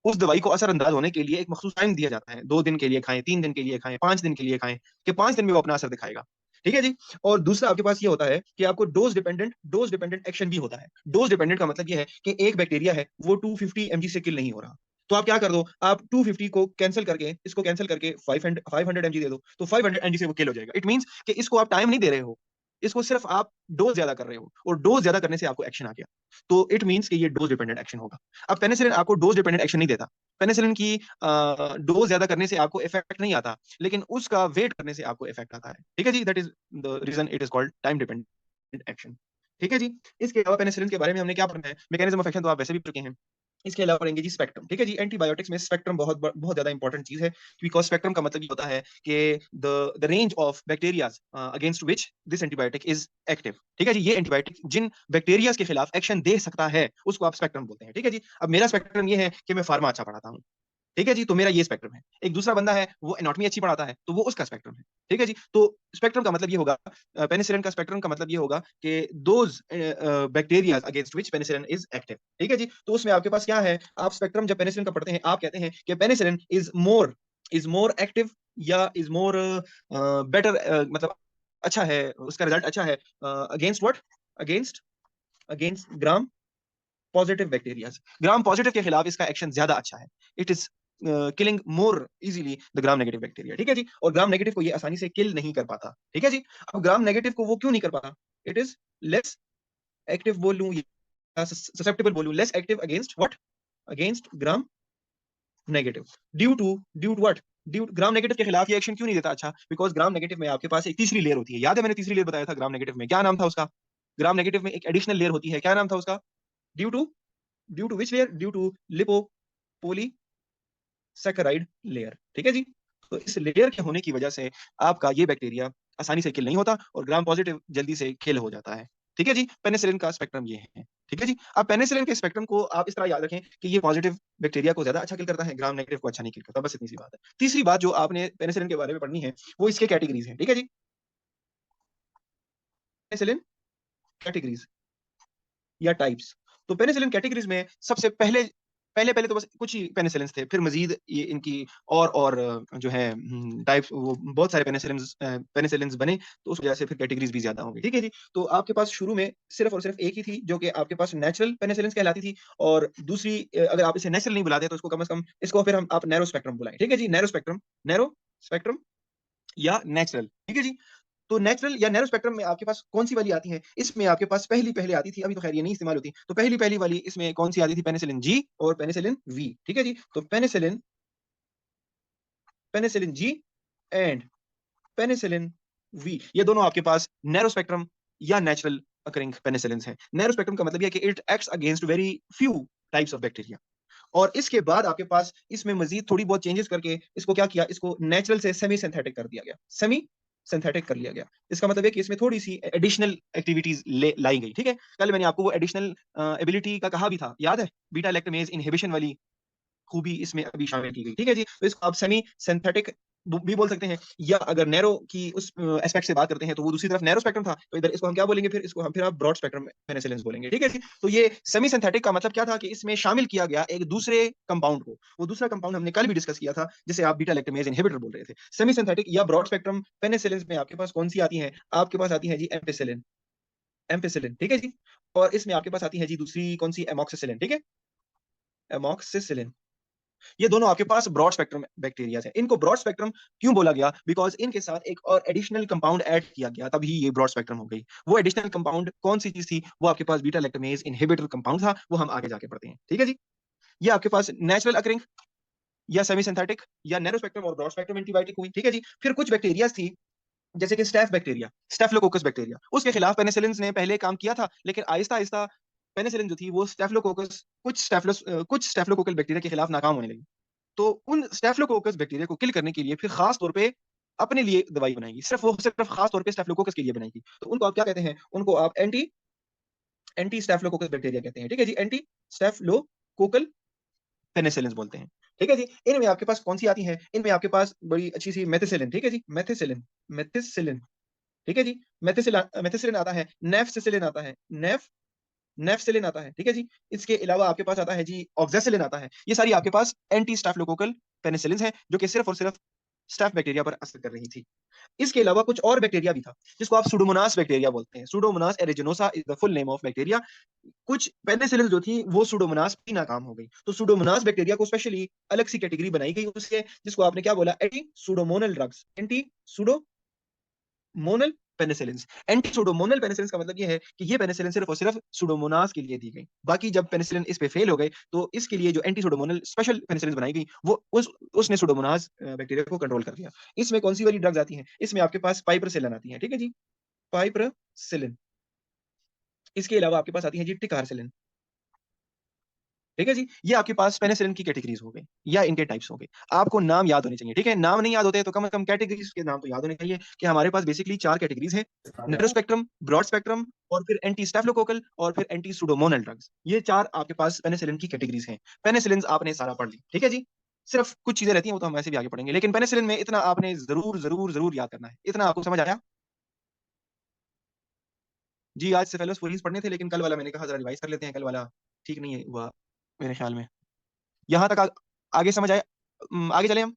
उस दवाई को असरअंदाज होने के लिए एक मखसूस टाइम दिया जाता है। 2 दिन के लिए खाएँ, 3 दिन के लिए खाएँ, 5 दिन के लिए खाएँ, कि 5 दिन में वो अपना असर दिखाएगा। ठीक है जी? और दूसरा आपके पास ये होता है कि आपको डोज़ डिपेंडेंट एक्शन भी होता है। डोज़ डिपेंडेंट का मतलब ये है कि एक बैक्टीरिया है, वो 250 एमजी से किल नहीं हो रहा। तो आप क्या कर दो, आप 250 को कैंसल करके, इसको कैंसल करके 500 एमजी दे दो, तो 500 एमजी से वो किल हो जाएगा। इट मीन्स कि इसको आप टाइम नहीं दे रहे हो, इसको सिर्फ आप डोज़ ज़्यादा कर रहे हो और डोज़ ज़्यादा करने से आपको एक्शन आ गया। तो इट मीन्स कि ये डोज़ डिपेंडेंट एक्शन होगा। अब पेनिसिलिन आपको डोज़ डिपेंडेंट एक्शन नहीं देता। पेनिसिलिन की डोज़ ज़्यादा करने से आपको इफेक्ट नहीं आता, लेकिन उसका वेट करने से आपको इफेक्ट आता है। ठीक है जी? That is the reason it is called time dependent action. ठीक है जी? इसके अलावा पेनिसिलिन के बारे में हमने क्या पढ़ना है? मैकेनिज्म ऑफ एक्शन तो आप वैसे भी पढ़ चुके हैं। इसके अलावा पढ़ेंगे जी स्पेक्ट्रम। ठीक है जी? एंटीबायोटिक्स में स्पेक्ट्रम बहुत ज़्यादा इंपॉर्टेंट चीज़ है, बिकॉज़ स्पेक्ट्रम का मतलब ये होता है कि the range of bacterias against which this antibiotic is active. ठीक है जी? ये एंटीबायोटिक जिन बैक्टीरियाज़ के खिलाफ एक्शन दे सकता है, उसको आप स्पेक्ट्रम बोलते हैं। ठीक है जी? अब मेरा स्पेक्ट्रम ये है कि मैं फार्मा अच्छा पढ़ाता हूँ। ठीक है जी? तो मेरा ये स्पेक्ट्रम है। एक दूसरा बंदा है, वो एनाटॉमी अच्छी पढ़ाता है, तो वो उसका स्पेक्ट्रम है। ठीक है जी? तो स्पेक्ट्रम का मतलब ये होगा पेनिसिलिन का स्पेक्ट्रम का मतलब ये होगा कि those bacterias against which penicillin is active. ठीक है जी? तो उसमें आपके पास क्या है, आप स्पेक्ट्रम जब पेनिसिलिन का पढ़ते हैं, आप कहते हैं कि पेनिसिलिन इज़ मोर एक्टिव या इज़ मोर बेटर मतलब अच्छा है, उसका रिजल्ट अच्छा है against what? Against against gram positive bacterias. Gram positive के खिलाफ इसका एक्शन ज्यादा अच्छा है। It is killing more easily the gram negative bacteria. ठीक है जी? और ग्राम नेगेटिव को ये आसानी से किल नहीं कर पाता। ठीक है जी? अब ग्राम नेगेटिव को वो क्यों नहीं कर पाता? इट इज लेस एक्टिव बोल लूं या ससेप्टेबल बोलूं, less active against what? Against gram negative. Due to what? Due gram negative के खिलाफ ये एक्शन क्यों नहीं देता? अच्छा, बिकॉज ग्राम नेगेटिव में आपके पास एक तीसरी लेयर होती है। याद है मैंने तीसरी लेयर बताया था ग्राम नेगेटिव में, क्या नाम था उसका? ग्राम नेगेटिव में एक एडिशनल लेयर होती है, क्या नाम था उसका? Due to due to which layer? Due to lipopolysaccharide layer. ठीक है जी? तो इस लेयर के होने की वजह से आपका ये बैक्टीरिया आसानी से किल नहीं होता और ग्राम पॉजिटिव जल्दी से किल हो जाता है। ठीक है जी? पेनिसिलिन का स्पेक्ट्रम ये है। ठीक है जी? अब पेनिसिलिन के स्पेक्ट्रम को आप इस तरह याद रखें कि ये पॉजिटिव बैक्टीरिया को ज्यादा अच्छा किल करता है, ग्राम नेगेटिव को अच्छा नहीं किल करता। बस इतनी सी बात है। तीसरी बात जो आपने पेनिसिलिन के बारे में पढ़नी है, वो इसके कैटेगरीज है। ठीक है जी? पेनिसिलिन कैटेगरीज या टाइप्स। तो पेनिसिलिन कैटेगरीज में सबसे पहले पहले पहले तो बस कुछ ही पेनिसिलिन्स थे, फिर मजीद ये इनकी और जो है टाइप्स, वो बहुत सारे पेनिसिलिन्स बने, तो उस वजह से फिर कैटेगरीज भी ज्यादा होंगी। ठीक है जी? तो आपके पास शुरू में सिर्फ और सिर्फ एक ही थी, जो कि आपके पास नेचुरल पेनिसिलिन्स कहलाती थी। और दूसरी अगर आप इसे नेचुरल नहीं बुलाते तो इसको कम से कम इसको फिर हम आप नैरो स्पेक्ट्रम बुलाएं। ठीक है जी? नैरो स्पेक्ट्रम या नेचुरल। ठीक है जी? तो नेचुरल या नैरो स्पेक्ट्रम में आपके पास कौन-सी वाली आती है? इसमें आपके पास पहली आती थी, अभी तो खैर ये नहीं इस्तेमाल होती। तो पहली वाली इसमें कौन-सी आती थी? पेनिसिलिन जी और पेनिसिलिन वी। ठीक है जी? तो penicillin penicillin G and penicillin V, ये दोनों आपके पास नैरो स्पेक्ट्रम या नेचुरल अकरिंग पेनिसिलिन्स हैं। नैरो स्पेक्ट्रम का मतलब ये है कि it acts against very few types of bacteria. और इसके बाद आपके पास इसमें मजीद थोड़ी बहुत चेंजेस करके इसको क्या किया? इसको नेचुरल से सेमी सिंथेटिक कर दिया गया। सेमी सिंथेटिक कर लिया गया। इसका मतलब है कि इसमें थोड़ी-सी एडिशनल एक्टिविटीज़ ले लाई गई। ठीक है? कल मैंने आपको वो एडिशनल एबिलिटी का कहा भी था, याद है? बीटा लैक्टमेज इन्हिबिशन वाली खूबी इसमें अभी शामिल की गई। ठीक है जी? तो इसको आप सेमी सिंथेटिक भी बोल सकते हैं, या अगर नैरो की उस एस्पेक्ट से बात करते हैं तो वो दूसरी तरफ नैरो स्पेक्ट्रम था, तो इधर इसको हम क्या बोलेंगे? फिर आप ब्रॉड स्पेक्ट्रम पेनिसिलिन्स बोलेंगे। ठीक है जी? तो ये सेमी सिंथेटिक का मतलब क्या था कि इसमें शामिल किया गया एक दूसरे कंपाउंड को। वो दूसरा कंपाउंड हमने कल भी डिस्कस किया था, जिसे आप बीटा लैक्टमेज इन्हिबिटर बोल रहे थे। सेमी सिंथेटिक या ब्रॉड स्पेक्ट्रम पेनिसिलिन्स में आपके पास कौन-सी आती हैं? आपके पास आती है जी एम्पिसिलिन। एम्पिसिलिन, ठीक है जी? और इसमें आपके पास आती है जी दूसरी कौन-सी? एमॉक्सिसिलिन। ठीक है? एमॉक्सिसिलिन। ये दोनों आपके पास ब्रॉड स्पेक्ट्रम बैक्टीरियाज हैं। इनको ब्रॉड स्पेक्ट्रम क्यों बोला गया? बिकॉज़ इनके साथ एक और एडिशनल कंपाउंड ऐड किया गया, तभी ये ब्रॉड स्पेक्ट्रम हो गई। वो एडिशनल कंपाउंड कौन-सी चीज़ थी? वो आपके पास बीटा लैक्टमेज इन्हिबिटर कंपाउंड था, वो हम आगे जाके पढ़ते हैं। ठीक है जी? ये आपके पास नेचुरल अकरिंग या सेमी सिंथेटिक या नैरो स्पेक्ट्रम और ब्रॉड स्पेक्ट्रम एंटीबायोटिक हुई। ठीक है जी? फिर कुछ बैक्टीरियाज थी, जैसे कि स्टेफ बैक्टीरिया, स्टेफिलोकोकस बैक्टीरिया। उसके खिलाफ पेनिसिलिन्स ने पहले काम किया था, लेकिन आहिस्ता-आहिस्ता पेनिसिलिन जो थी वो कुछ स्टेफिलोकोकल बैक्टीरिया के खिलाफ नाकाम होने लगी। तो उन स्टेफिलोकोकस बैक्टीरिया को किल करने के लिए फिर खास तौर पे अपने लिए दवाई बनाएगी। सिर्फ खास तौर पे स्टेफिलोकोकस के लिए बनाएगी। तो उनको आप क्या कहते हैं? उनको आप एंटी एंटी स्टेफिलोकोकस बैक्टीरिया कहते हैं। ठीक है जी? एंटी स्टेफिलोकोकल पेनिसिलिन बोलते हैं। ठीक है जी। इनमें आपके पास कौन सी आती है? इनमें आपके पास बड़ी अच्छी सी मेथिसिलिन, ठीक है जी, मेथिसिलिन, मेथिसिलिन, ठीक है जी। मेथिसिलिन आता है, नेफसिसिलिन आता है, नेफसिलिन आता है, ठीक है जी। इसके अलावा आपके पास आता है जी ऑक्जेसिलिन आता है। ये सारी आपके पास एंटी स्टाफिलोकोकल पेनिसिलिन है, जो कि सिर्फ और सिर्फ स्टाफ बैक्टीरिया पर असर कर रही थी। इसके अलावा कुछ और बैक्टीरिया भी था, जिसको आप सुडोमोनास बैक्टीरिया बोलते हैं। Pseudomonas एरिजिनोसा is the full name of bacteria. कुछ पेनिसिलिन जो थी वो सुडोमोनास भी नाकाम हो गई, तो सुडोमोनास बैक्टीरिया को स्पेशली अलग सी कैटेगरी बनाई गई उसके, जिसको आपने क्या बोला, anti pseudomonal drugs, anti pseudomonal penicillin. Anti pseudomonal penicillin का मतलब ये है कि ये पेनिसिलिन सिर्फ और सिर्फ सुडोमोनास के लिए दी गई। बाकी जब पेनिसिलिन इस पे फेल हो गए, तो इसके लिए जो एंटी सुडोमोनल स्पेशल पेनिसिलिन बनाई गई, वो उसने सुडोमोनास बैक्टीरिया को कंट्रोल कर दिया। इसमें कौन सी वाली ड्रग्स आती हैं? इसमें आपके पास पाइपरसिलिन आती है, ठीक है जी, पाइपरसिलिन। इसके अलावा आपके पास आती है जी टिकारसिलिन, ठीक है जी। ये आपके पास पेनिसिलिन की कैटेगरीज हो गई या इनके टाइप्स हो गए। आपको नाम याद होने चाहिए, ठीक है। नाम नहीं याद होते तो कम से कम कैटेगरीज के नाम तो याद होने चाहिए, कि हमारे पास बेसिकली 4 कैटेगरीज हैं, नैरो स्पेक्ट्रम, ब्रॉड स्पेक्ट्रम, और फिर एंटी स्टेफिलोकोकल, और फिर एंटी सुडोमोनल ड्रग्स। ये 4 आपके पास पेनिसिलिन की कैटेगरीज हैं। पेनिसिलिन आपने सारा पढ़ ली, ठीक है जी। सिर्फ कुछ चीजें रहती हैं, वो तो हम ऐसे भी आगे पढ़ेंगे, लेकिन पेनिसिलिन में इतना आपने जरूर जरूर जरूर याद करना है। इतना आपको समझ आया? जी, आज सेफेलोस्पोरीज पढ़ने थे, लेकिन कल वाला मैंने कहा जरा रिवाइज कर लेते हैं, कल वाला ठीक नहीं हुआ मेरे ख्याल में। यहाँ तक आगे समझ आया? आगे चले हम।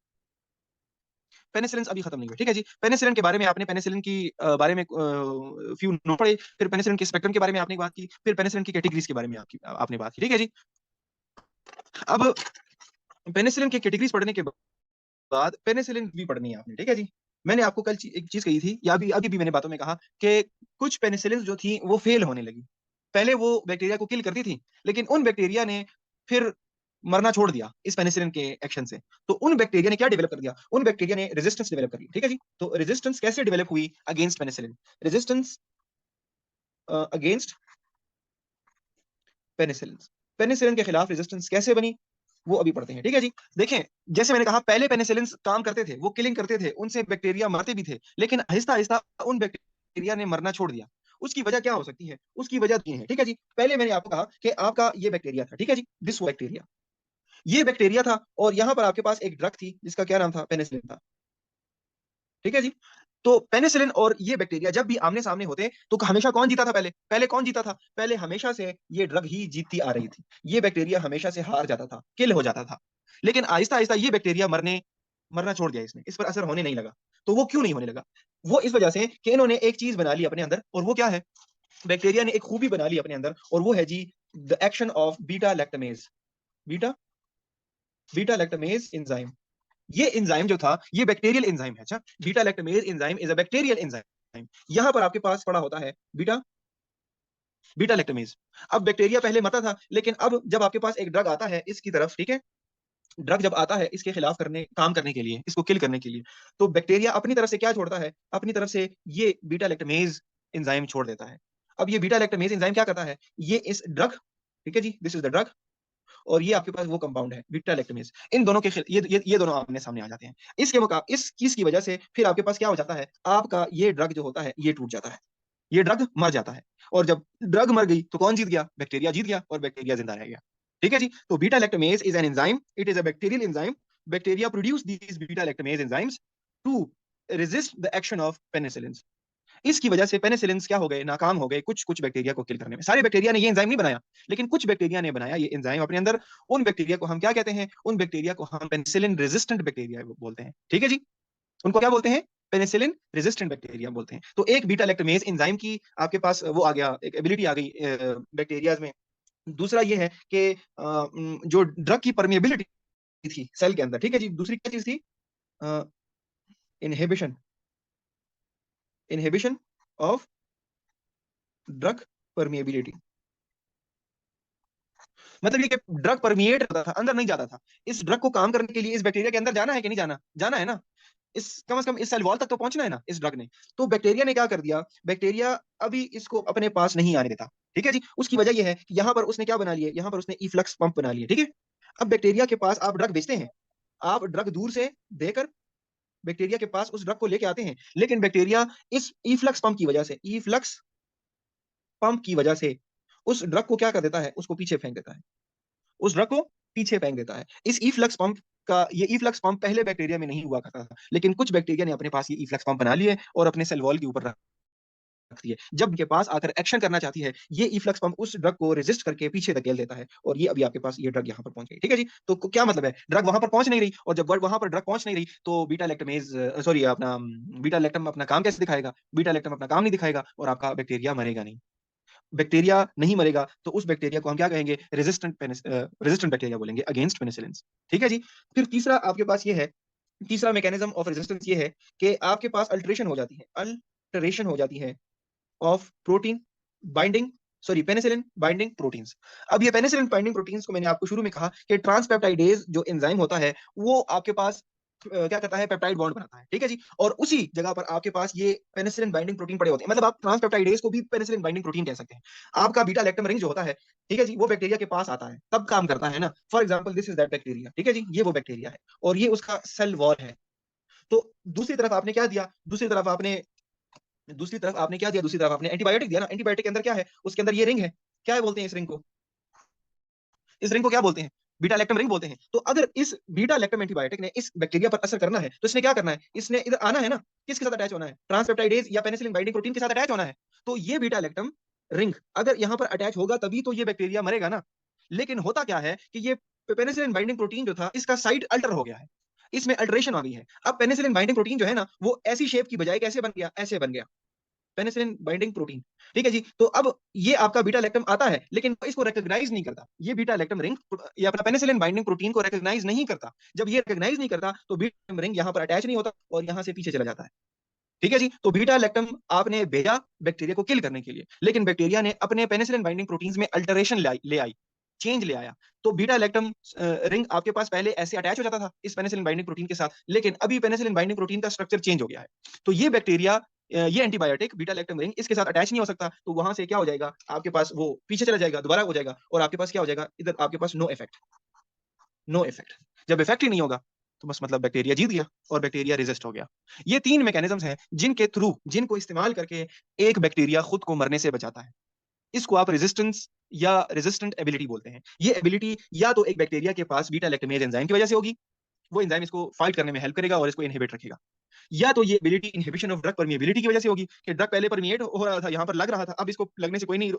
पेनिसिलिन अभी खत्म नहीं हुए, ठीक है जी। पेनिसिलिन के बारे में आपने पेनिसिलिन की बारे में फ्यू नोट पढ़े, फिर पेनिसिलिन के स्पेक्ट्रम के बारे में आपने बात की, फिर पेनिसिलिन की कैटेगरीज के बारे में आपने बात की, ठीक है जी। अब पेनिसिलिन की कैटेगरीज पढ़ने के बाद पेनिसिलिन भी पढ़नी है आपने, ठीक है जी। मैंने आपको कल एक चीज कही थी, या अभी अभी भी मैंने बातों में कहा, कि कुछ पेनिसिलिन जो थी वो फेल होने लगी। पहले वो बैक्टीरिया को किल करती थी, लेकिन उन बैक्टीरिया ने फिर मरना छोड़ दिया इस पेनिसिलिन के एक्शन से। तो उन बैक्टीरिया ने क्या डेवलप कर दिया? उन बैक्टीरिया ने रेजिस्टेंस डेवलप कर ली, ठीक है जी। तो रेजिस्टेंस कैसे डेवलप हुई against penicillin? Resistance against penicillin, penicillin के खिलाफ रेजिस्टेंस कैसे बनी, वो अभी पढ़ते हैं, ठीक है जी। देखें, जैसे मैंने कहा, पहले पेनिसिलिन काम करते थे, वो किलिंग करते थे, उनसे बैक्टीरिया मरते भी थे, लेकिन आहिस्ता आहिस्ता उन बैक्टीरिया ने मरना छोड़ दिया। उसकी वजह क्या हो सकती है? उसकी वजह ये है, ठीक है जी। पहले मैंने आपको कहा कि आपका ये बैक्टीरिया था, ठीक है जी, दिस बैक्टीरिया, ये बैक्टीरिया था, और यहां पर आपके पास एक ड्रग थी जिसका क्या नाम था? पेनिसिलिन था, ठीक है जी। तो पेनिसिलिन और ये बैक्टीरिया जब भी आमने सामने होते, तो हमेशा कौन जीता था? पहले पहले कौन जीता था? पहले हमेशा से ये ड्रग ही जीतती आ रही थी। ये बैक्टीरिया हमेशा से हार जाता था, किल हो जाता था। लेकिन आहिस्ता आहिस्ता ये बैक्टीरिया मरना छोड़ दिया, इसने, इस पर असर होने नहीं लगा। तो वो क्यों नहीं होने लगा? वो इस वजह से कि इन्होंने एक चीज बना ली अपने अंदर, और वो क्या है? बैक्टीरिया ने एक खूबी बना ली अपने अंदर, और वो है जी the action of beta lactamase, beta beta lactamase enzyme. ये एंजाइम जो था, ये बैक्टीरियल एंजाइम है। अच्छा, beta lactamase enzyme is a bacterial enzyme. यहां पर आपके पास पड़ा होता है बीटा बीटा लैक्टमेज। अब बैक्टीरिया पहले मरता था, लेकिन अब जब आपके पास एक ड्रग आता है इसकी तरफ, ठीक है, ड्रग जब आता है इसके खिलाफ काम करने के लिए, इसको किल करने के लिए, तो बैक्टीरिया अपनी तरफ से क्या छोड़ता है? अपनी तरफ से ये बीटा लैक्टमेज एंजाइम छोड़ देता है। अब ये बीटा लैक्टमेज एंजाइम क्या करता है? ये इस ड्रग, ठीक है जी, दिस इज द ड्रग, और ये आपके पास वो कंपाउंड है बीटा लैक्टमेज। इन दोनों के ये दोनों आमने सामने आ जाते हैं। इसके मुकाबले इस चीज की वजह से फिर आपके पास क्या हो जाता है? आपका ये ड्रग जो होता है ये टूट जाता है, ये ड्रग मर जाता है। और जब ड्रग मर गई तो कौन जीत गया? बैक्टीरिया जीत गया, और बैक्टीरिया जिंदा रह गया, ठीक है जी। तो beta lactamase is an enzyme, it is a bacterial enzyme. Bacteria produce these beta lactamase enzymes to resist the action of penicillins। इसकी वजह से पेनिसिलिन क्या हो गए? नाकाम हो गए कुछ कुछ बैक्टीरिया को किल करने में। सारे बैक्टीरिया ने ये एंजाइम नहीं बनाया, लेकिन कुछ बैक्टीरिया ने बनाया ये एंजाइम अपने अंदर। उन बैक्टीरिया को हम क्या कहते हैं? उन बैक्टीरिया को हम पेनिसिलिन रेजिस्टेंट बैक्टीरिया बोलते हैं, ठीक है जी। उनको क्या बोलते हैं? पेनिसिलिन रेजिस्टेंट बैक्टीरिया बोलते हैं। तो एक बीटा लैक्टमेज एंजाइम की आपके पास वो आ गया, एक एबिलिटी आ गई बैक्टीरिया में। दूसरा ये है कि जो ड्रग की परमिएबिलिटी थी सेल के अंदर, ठीक है जी। दूसरी क्या चीज थी? Inhibition, inhibition of drug permeability. मतलब ये कि ड्रग परमिएट करता था, अंदर नहीं जाता था। इस ड्रग को काम करने के लिए इस बैक्टीरिया के अंदर जाना है कि नहीं जाना? जाना है ना। इस कम से कम इस सेल वॉल तक तो पहुंचना है ना इस ड्रग ने। तो बैक्टीरिया ने क्या कर दिया? बैक्टीरिया अभी इसको अपने पास नहीं आने देता, ठीक है जी। उसकी वजह यह है कि यहाँ पर उसने क्या बना लिया? यहाँ पर उसने इफ्लक्स पंप बना लिया, ठीक है। अब बैक्टीरिया के पास आप ड्रग भेजते हैं, आप ड्रग दूर से देकर बैक्टीरिया के पास उस ड्रग को लेके आते हैं, लेकिन बैक्टीरिया इस इफ्लक्स पंप की वजह से, इफ्लक्स पंप की वजह से उस ड्रग को क्या कर देता है? उसको पीछे फेंक देता है, उस ड्रग को पीछे फेंक देता है। इस इफ्लक्स पंप का ये इफ्लक्स पंप पहले बैक्टीरिया में नहीं हुआ करता था, लेकिन कुछ बैक्टीरिया ने अपने पास ये इफ्लक्स पंप बना लिए और अपने सेल वॉल के ऊपर रखती है। जब उनके पास आकर एक्शन करना चाहती है, ये इफ्लक्स पंप उस ड्रग को रेजिस्ट करके पीछे धकेल देता है और ये अभी आपके पास ये ड्रग यहाँ पर पहुंच गई। ठीक है जी। तो क्या मतलब है, ड्रग वहां पर पहुंच नहीं रही, और जब वहां पर ड्रग पहुंच नहीं रही तो बीटा लैक्टमेज सॉरी अपना बीटा लैक्टम अपना काम कैसे दिखाएगा, बीटा लैक्टम अपना काम नहीं दिखाएगा और आपका बैक्टीरिया मरेगा नहीं। बैक्टीरिया नहीं मरेगा तो उस बैक्टीरिया को हम क्या कहेंगे, रेजिस्टेंट बैक्टीरिया बोलेंगे अगेंस्ट पेनिसिलिन। ठीक है जी। फिर तीसरा आपके पास ये है, तीसरा मैकेनिज्म ऑफ रेजिस्टेंस ये है कि आपके पास अल्टरेशन हो जाती है, अल्टरेशन हो जाती है of protein binding sorry penicillin binding proteins. अब ये पेनिसिलिन बाइंडिंग प्रोटीन्स को मैंने आपको शुरू में कहा कि ट्रांसपेप्टाइडेज जो एंजाइम होता है वो आपके पास क्या करता है, पेप्टाइड बॉन्ड बनाता है। ठीक है जी। और उसी जगह पर आपके पास ये पेनिसिलिन बाइंडिंग प्रोटीन पड़े होते हैं, मतलब आप ट्रांसपेप्टाइडेज को भी पेनिसिलिन बाइंडिंग प्रोटीन कह सकते हैं। आपका बीटा लैक्टम रिंग जो होता है, ठीक है जी, वो बैक्टीरिया के पास आता है तब काम करता है ना। For example this is that bacteria. ठीक है जी, ये वो बैक्टीरिया है और ये उसका सेल वॉल है। तो दूसरी तरफ आपने क्या दिया, दूसरी तरफ आपने एंटीबायोटिक दिया ना। एंटीबायोटिक के अंदर क्या है, उसके अंदर ये रिंग है, क्या है बोलते हैं इस रिंग को, इस रिंग को क्या बोलते हैं, बीटा लैक्टम रिंग बोलते हैं। तो अगर इस बीटा लैक्टम एंटीबायोटिक ने इस बैक्टीरिया पर असर करना है तो इसने क्या करना है, इसने इधर आना है ना, किसके साथ अटैच होना है, ट्रांसपेप्टाइडेज या पेनिसिलिन बाइंडिंग प्रोटीन के साथ अटैच होना है। तो ये बीटा लैक्टम रिंग अगर यहां पर अटैच होगा तभी तो ये बैक्टीरिया मरेगा ना। लेकिन होता क्या है कि ये पेनिसिलिन बाइंडिंग प्रोटीन जो था इसका साइड अल्टर हो गया है, इसमें अल्टरेशन आ गई है। अब पेनिसिलिन बाइंडिंग प्रोटीन जो है ना वो ऐसी शेप की बजाय कैसे बन गया, ऐसे बन गया, पेनिसिलिन बाइंडिंग प्रोटीन। ठीक है जी। तो अब ये आपका बीटा लैक्टम आता है लेकिन इसको रिकॉग्नाइज नहीं करता, ये बीटा लैक्टम रिंग ये अपना पेनिसिलिन बाइंडिंग प्रोटीन को रिकॉग्नाइज नहीं करता। जब ये रिकॉग्नाइज नहीं करता तो बीटा रिंग यहां पर अटैच नहीं होता और यहां से पीछे चला जाता है। ठीक है जी। तो बीटा लैक्टम आपने भेजा बैक्टीरिया को किल करने के लिए, लेकिन बैक्टीरिया ने अपने पेनिसिलिन बाइंडिंग प्रोटीन्स में अल्टरेशन ले आई, चेंज ले आया। तो बीटा लैक्टम रिंग आपके पास पहले ऐसे अटैच हो जाता था इस पेनिसिलिन बाइंडिंग प्रोटीन के साथ, लेकिन अभी पेनिसिलिन बाइंडिंग प्रोटीन का स्ट्रक्चर चेंज हो गया है। तो ये बैक्टीरिया ये एंटीबायोटिक बीटा लैक्टम रिंग इसके साथ अटैच नहीं हो सकता, तो वहां से क्या हो जाएगा, आपके पास वो पीछे चला जाएगा, दोबारा हो जाएगा और आपके पास क्या हो जाएगा, इधर आपके पास नो इफेक्ट, नो इफेक्ट। जब इफेक्ट ही नहीं होगा तो बस मतलब बैक्टीरिया जीत गया और बैक्टीरिया रेजिस्ट हो गया। ये तीन मैकेनिज्म्स हैं जिनके थ्रू, जिनको इस्तेमाल करके एक बैक्टीरिया खुद को मरने से बचाता है। इसको आप रेजिस्टेंस या रेजिस्टेंट एबिलिटी बोलते हैं। ये एबिलिटी या तो एक बैक्टीरिया के पास बीटा लैक्टमेज एंजाइम की वजह से होगी, वो एंजाइम इसको फाइट करने में हेल्प करेगा और इसको इनहिबिट रखेगा, या तो ये ability inhibition of drug permeability की वजह से होगी कि ड्रग पहले परमिएट हो रहा था, यहाँ पर लग रहा था, अब इसको लगने से कोई नहीं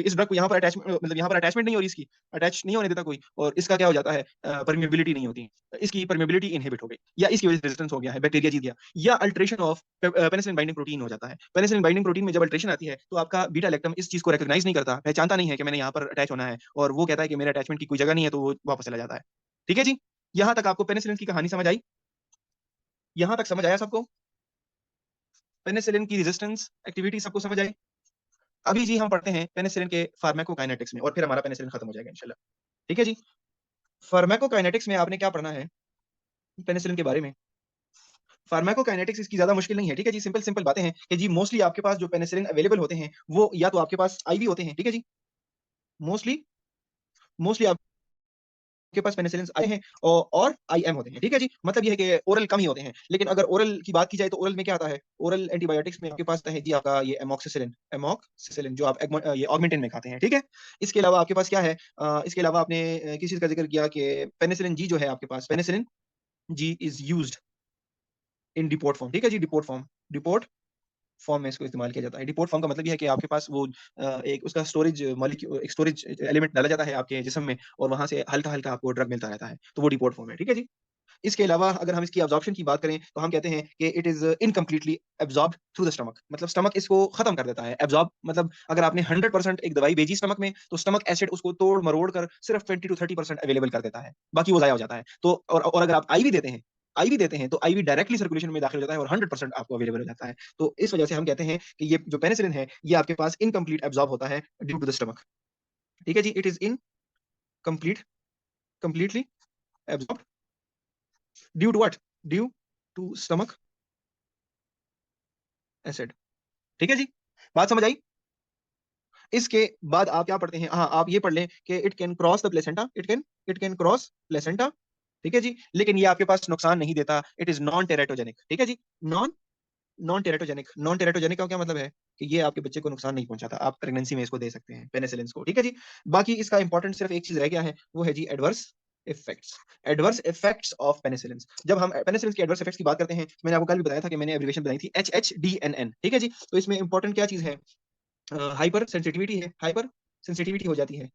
इस ड्रग को यहाँ पर अटैचमेंट मतलब यहाँ पर अटैचमेंट नहीं हो रही, इसकी अटैच नहीं होने देता कोई, और इसका क्या हो जाता है, परमिएबिलिटी नहीं होती, इसकी परमिएबिलिटी इनहिबिट हो गई या इसकी वजह से रेजिस्टेंस हो गया है, बैक्टीरिया जीत गया। या alteration of penicillin binding protein हो जाता है। पेनिसिलिन बाइंडिंग प्रोटीन में जब अल्ट्रेशन आती है तो आपका बीटा लैक्टम इस चीज को रिकॉग्नाइज नहीं करता, पहचानता नहीं है कि मैंने यहाँ पर अटैच होना है, और वो कहता है कि मेरे अटैचमेंट की कोई जगह नहीं है, तो वो वापस चला जाता है। ठीक है जी। यहाँ तक आपको पेनिसिलिन की कहानी समझ आई, यहाँ तक समझ आया सबको, पेनिसिलिन की रेजिस्टेंस एक्टिविटी सबको समझ आई। अभी जी हम पढ़ते हैं पेनिसिलिन के फार्माकोकाइनेटिक्स में और फिर हमारा पेनिसिलिन खत्म हो जाएगा इंशाल्लाह। ठीक है जी। फार्माकोकाइनेटिक्स में आपने क्या पढ़ना है पेनिसिलिन के बारे में, फार्माकोकाइनेटिक्स इसकी ज्यादा मुश्किल नहीं है। ठीक है जी, सिंपल सिंपल बातें हैं कि जी मोस्टली आपके पास जो पेनिसिलिन अवेलेबल होते हैं वो या तो आपके पास आईवी होते हैं। ठीक है जी, मोस्टली मोस्टली के पास पेनिसिलिन आए हैं और आईएम होते हैं। ठीक है जी, मतलब ये है कि ओरल कम ही होते हैं, लेकिन अगर ओरल की बात की जाए तो ओरल में क्या आता है, ओरल एंटीबायोटिक्स में आपके पास है जी आपका ये एमॉक्सिसिलिन जो आप ये ऑगमेंटिन में खाते हैं। ठीक है। इसके अलावा आपके पास क्या है, इसके अलावा आपने किस चीज का जिक्र किया कि पेनिसिलिन जी जो है आपके पास, penicillin G is used in depot form. ठीक है जी, डिपोर्ट फॉर्म में इसको इस्तेमाल किया जाता है। डिपोर्ट फॉर्म का मतलब ये है कि आपके पास वो एक उसका स्टोरेज मॉलिक्यूल, एक स्टोरेज एलिमेंट डाला जाता है आपके जिस्म में और वहां से हल्का हल्का आपको ड्रग मिलता रहता है, तो वो डिपोर्ट फॉर्म है। ठीक है जी। इसके अलावा अगर हम इसकी एब्जॉर्प्शन की बात करें तो हम कहते हैं कि it is incompletely absorbed through the stomach, मतलब स्टमक इसको खत्म कर देता है। एब्जॉर्ब मतलब अगर आपने 100% एक दवाई भेजी स्टमक में तो स्टमक एसिड उसको तोड़ मरोड़ कर सिर्फ 20 to 30% अवेलेबल कर देता है, बाकी वो जाया हो जाता है। तो और अगर आप आईवी देते हैं तो आईवी डायरेक्टली सर्कुलेशन में दाखिल हो जाता है और 100% आपको अवेलेबल हो जाता है। तो इस वजह से हम कहते हैं कि ये जो पेनिसिलिन है ये आपके पास इनकम्प्लीट एब्जॉर्ब होता है ड्यू टू द स्टमक। ठीक है जी, it is in complete completely absorb due to what, due to stomach acid. ठीक है जी, बात समझ आई। इसके बाद आप क्या पढ़ते हैं, हाँ आप ये पढ़ लें कि it can cross the placenta, it can cross placenta. ठीक है जी, लेकिन ये आपके पास नुकसान नहीं देता, इट इज नॉन टेरेटोजेनिक। ठीक है जी, नॉन नॉन टेरेटोजेनिक का क्या मतलब है कि ये आपके बच्चे को नुकसान नहीं पहुंचाता, आप प्रेगनेंसी में इसको दे सकते हैं पेनिसिलिन को, ठीक है जी। बाकी इसका इंपॉर्टेंट सिर्फ एक चीज रह गया है, वो है जी adverse effects. Adverse effects of penicillin. जब हम पेनिसिलिन के एडवर्स इफेक्ट्स की बात करते हैं, मैंने आपको कल भी बताया था कि मैंने एब्रिविएशन बनाई थी HHDNN, ठीक है जी। तो इसमें इंपॉर्टेंट क्या चीज है, हाइपर सेंसिटिविटी है, हाइपर सेंसिटिविटी हो जाती है,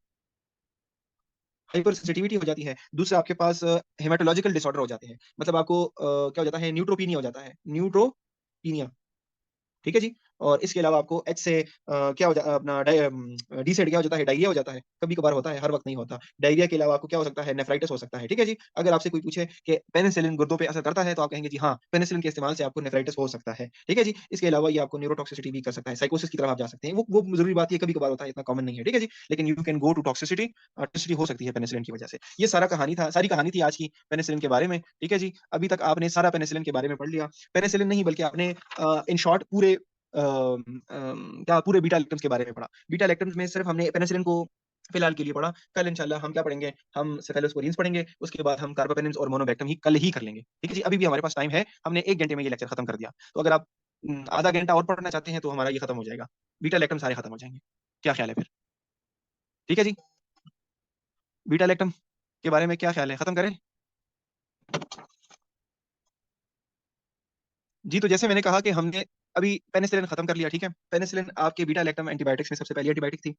हाइपर सेंसिटिविटी हो जाती है। दूसरा आपके पास हेमाटोलॉजिकल डिसऑर्डर हो जाते हैं, मतलब आपको क्या हो जाता है, न्यूट्रोपीनिया हो जाता है, न्यूट्रोपीनिया, ठीक है जी। और इसके अलावा आपको एच से क्या हो जाता अपना डी से क्या हो जाता है, डायरिया हो जाता है, कभी कभार होता है, हर वक्त नहीं होता। डायरिया के अलावा आपको क्या हो सकता है, नेफ्राइटिस हो सकता है, ठीक है जी। अगर आपसे कोई पूछे कि पेनिसिलिन गुर्दों पे असर करता है, तो आप कहेंगे जी हाँ, पेनिसिलिन के इस्तेमाल से आपको नेफ्राइटिस हो सकता है, ठीक है जी। इसके अलावा ये आपको न्यूरोटॉक्सिसिटी भी कर सकता है, साइकोसिस की तरफ आप जा सकते हैं, वो जरूरी बात, ये कभी कभार होता है, इतना कॉमन नहीं है, ठीक है जी। लेकिन you can go to toxicity, toxicity हो सकती है पेनिसिलिन की वजह से। ये सारी कहानी थी आज की पेनिसिलिन के बारे में, ठीक है जी। अभी तक आपने सारा पेनिसिलिन के बारे में पढ़ लिया। पेनिसिलिन नहीं बल्कि आपने इन शॉर्ट पूरे क्या पूरे बीटा लैक्टम्स के बारे में पढ़ा। बीटा लैक्टम्स में सिर्फ हमने पेनिसिलिन को फिलहाल के लिए पढ़ा। कल इंशाल्लाह हम क्या पढ़ेंगे, हम सेफेलोस्पोरिन्स पढ़ेंगे, उसके बाद हम कार्बापेनिन्स और मोनोबैक्टम ही कल ही कर लेंगे, ठीक है जी। अभी भी हमारे पास टाइम है, हमने 1 घंटे में ये लेक्चर खत्म कर दिया, तो अगर आप आधा घंटा और पढ़ना चाहते हैं तो हमारा ये खत्म हो जाएगा, बीटा लैक्टम सारे खत्म हो जाएंगे। क्या ख्याल है फिर, ठीक है जी। बीटा लैक्टम के बारे में क्या ख्याल है, खत्म करें? जी, तो जैसे मैंने कहा कि हमने अभी पेनिसिलिन खत्म कर लिया, ठीक है। पेनिसिलिन आपके बीटा लैक्टम एंटीबायोटिक्स में सबसे पहली एंटीबायोटिक थी।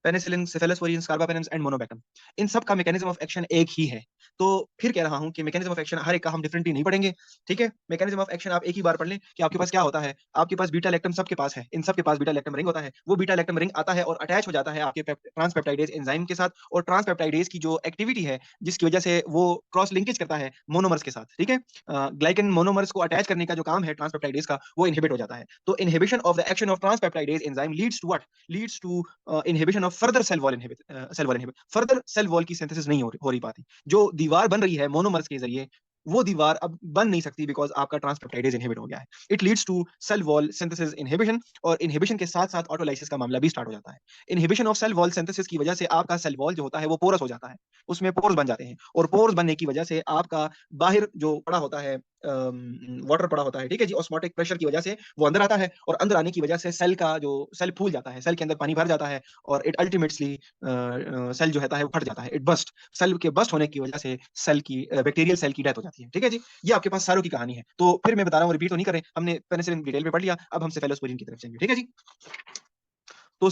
पेनिसिलिन, सेफेलोस्पोरिन्स, कार्बापेनेम्स एंड मोनोबैक्टम, इन सब का मैकेनिज्म ऑफ एक्शन एक ही है। तो फिर कह रहा हूं कि मैकेनिज्म ऑफ एक्शन हर एक का हम डिफरेंटली नहीं पढ़ेंगे, ठीक है। मैकेनिज्म ऑफ एक्शन आप एक ही बार पढ़ लें कि आपके पास क्या होता है। आपके पास बीटा लैक्टम सबके पास है, इन सबके पास बीटा लैक्टम रिंग होता है। वो बीटा लैक्टम रिंग आता है और अटैच हो जाता है आपके ट्रांसपेप्टाइडेज एंजाइम के साथ, और ट्रांसपेप्टाइडेज की जो एक्टिविटी है, जिसकी वजह से वो क्रॉस लिंकेज करता है मोनोमर्स के साथ, ठीक है। ग्लाइकन मोनोमर्स को अटैच करने का जो काम है ट्रांसपेप्टाइडेज का, वो इनहिबिट हो जाता है। तो inhibition of the action of transpeptidase enzyme leads to what, leads to inhibition of further cell wall further cell wall की सिंथेसिस नहीं हो रही पाती। जो दीवार बन रही है मोनोमर्स के जरिए, वो दीवार अब बन नहीं सकती, बिकॉज आपका ट्रांसपेप्टाइडेज इनहिबिट हो गया है। It leads to cell wall synthesis inhibition, और इनहिबिशन के साथ साथ ऑटोलाइसिस का मामला भी स्टार्ट हो जाता है। Inhibition of cell wall synthesis की वजह से आपका सेल वॉल जो होता है वो पोरस हो जाता है, उसमें पोर्स बन जाते हैं, और पोर्स बनने की वजह से आपका बाहर जो पड़ा होता है, वाटर पड़ा होता है, ठीक है जी, ऑस्मोटिक प्रेशर की वजह से वो अंदर आता है, और अंदर आने की वजह से सेल का जो सेल फूल जाता है, सेल के अंदर पानी भर जाता है, और इट अल्टीमेटली सेल जो है वो फट जाता है, इट बस्ट। सेल के बस्ट होने की वजह से सेल की बैक्टीरियल सेल की डेथ हो जाती है, ठीक है जी। ये आपके पास सारों की कहानी है। तो फिर मैं बता रहा हूँ, रिपीट तो नहीं करें, हमने पेनिसिलिन डिटेल में पढ़ लिया, अब हम सेफेलोस्पोरिन की तरफ चलेंगे, ठीक है जी। तो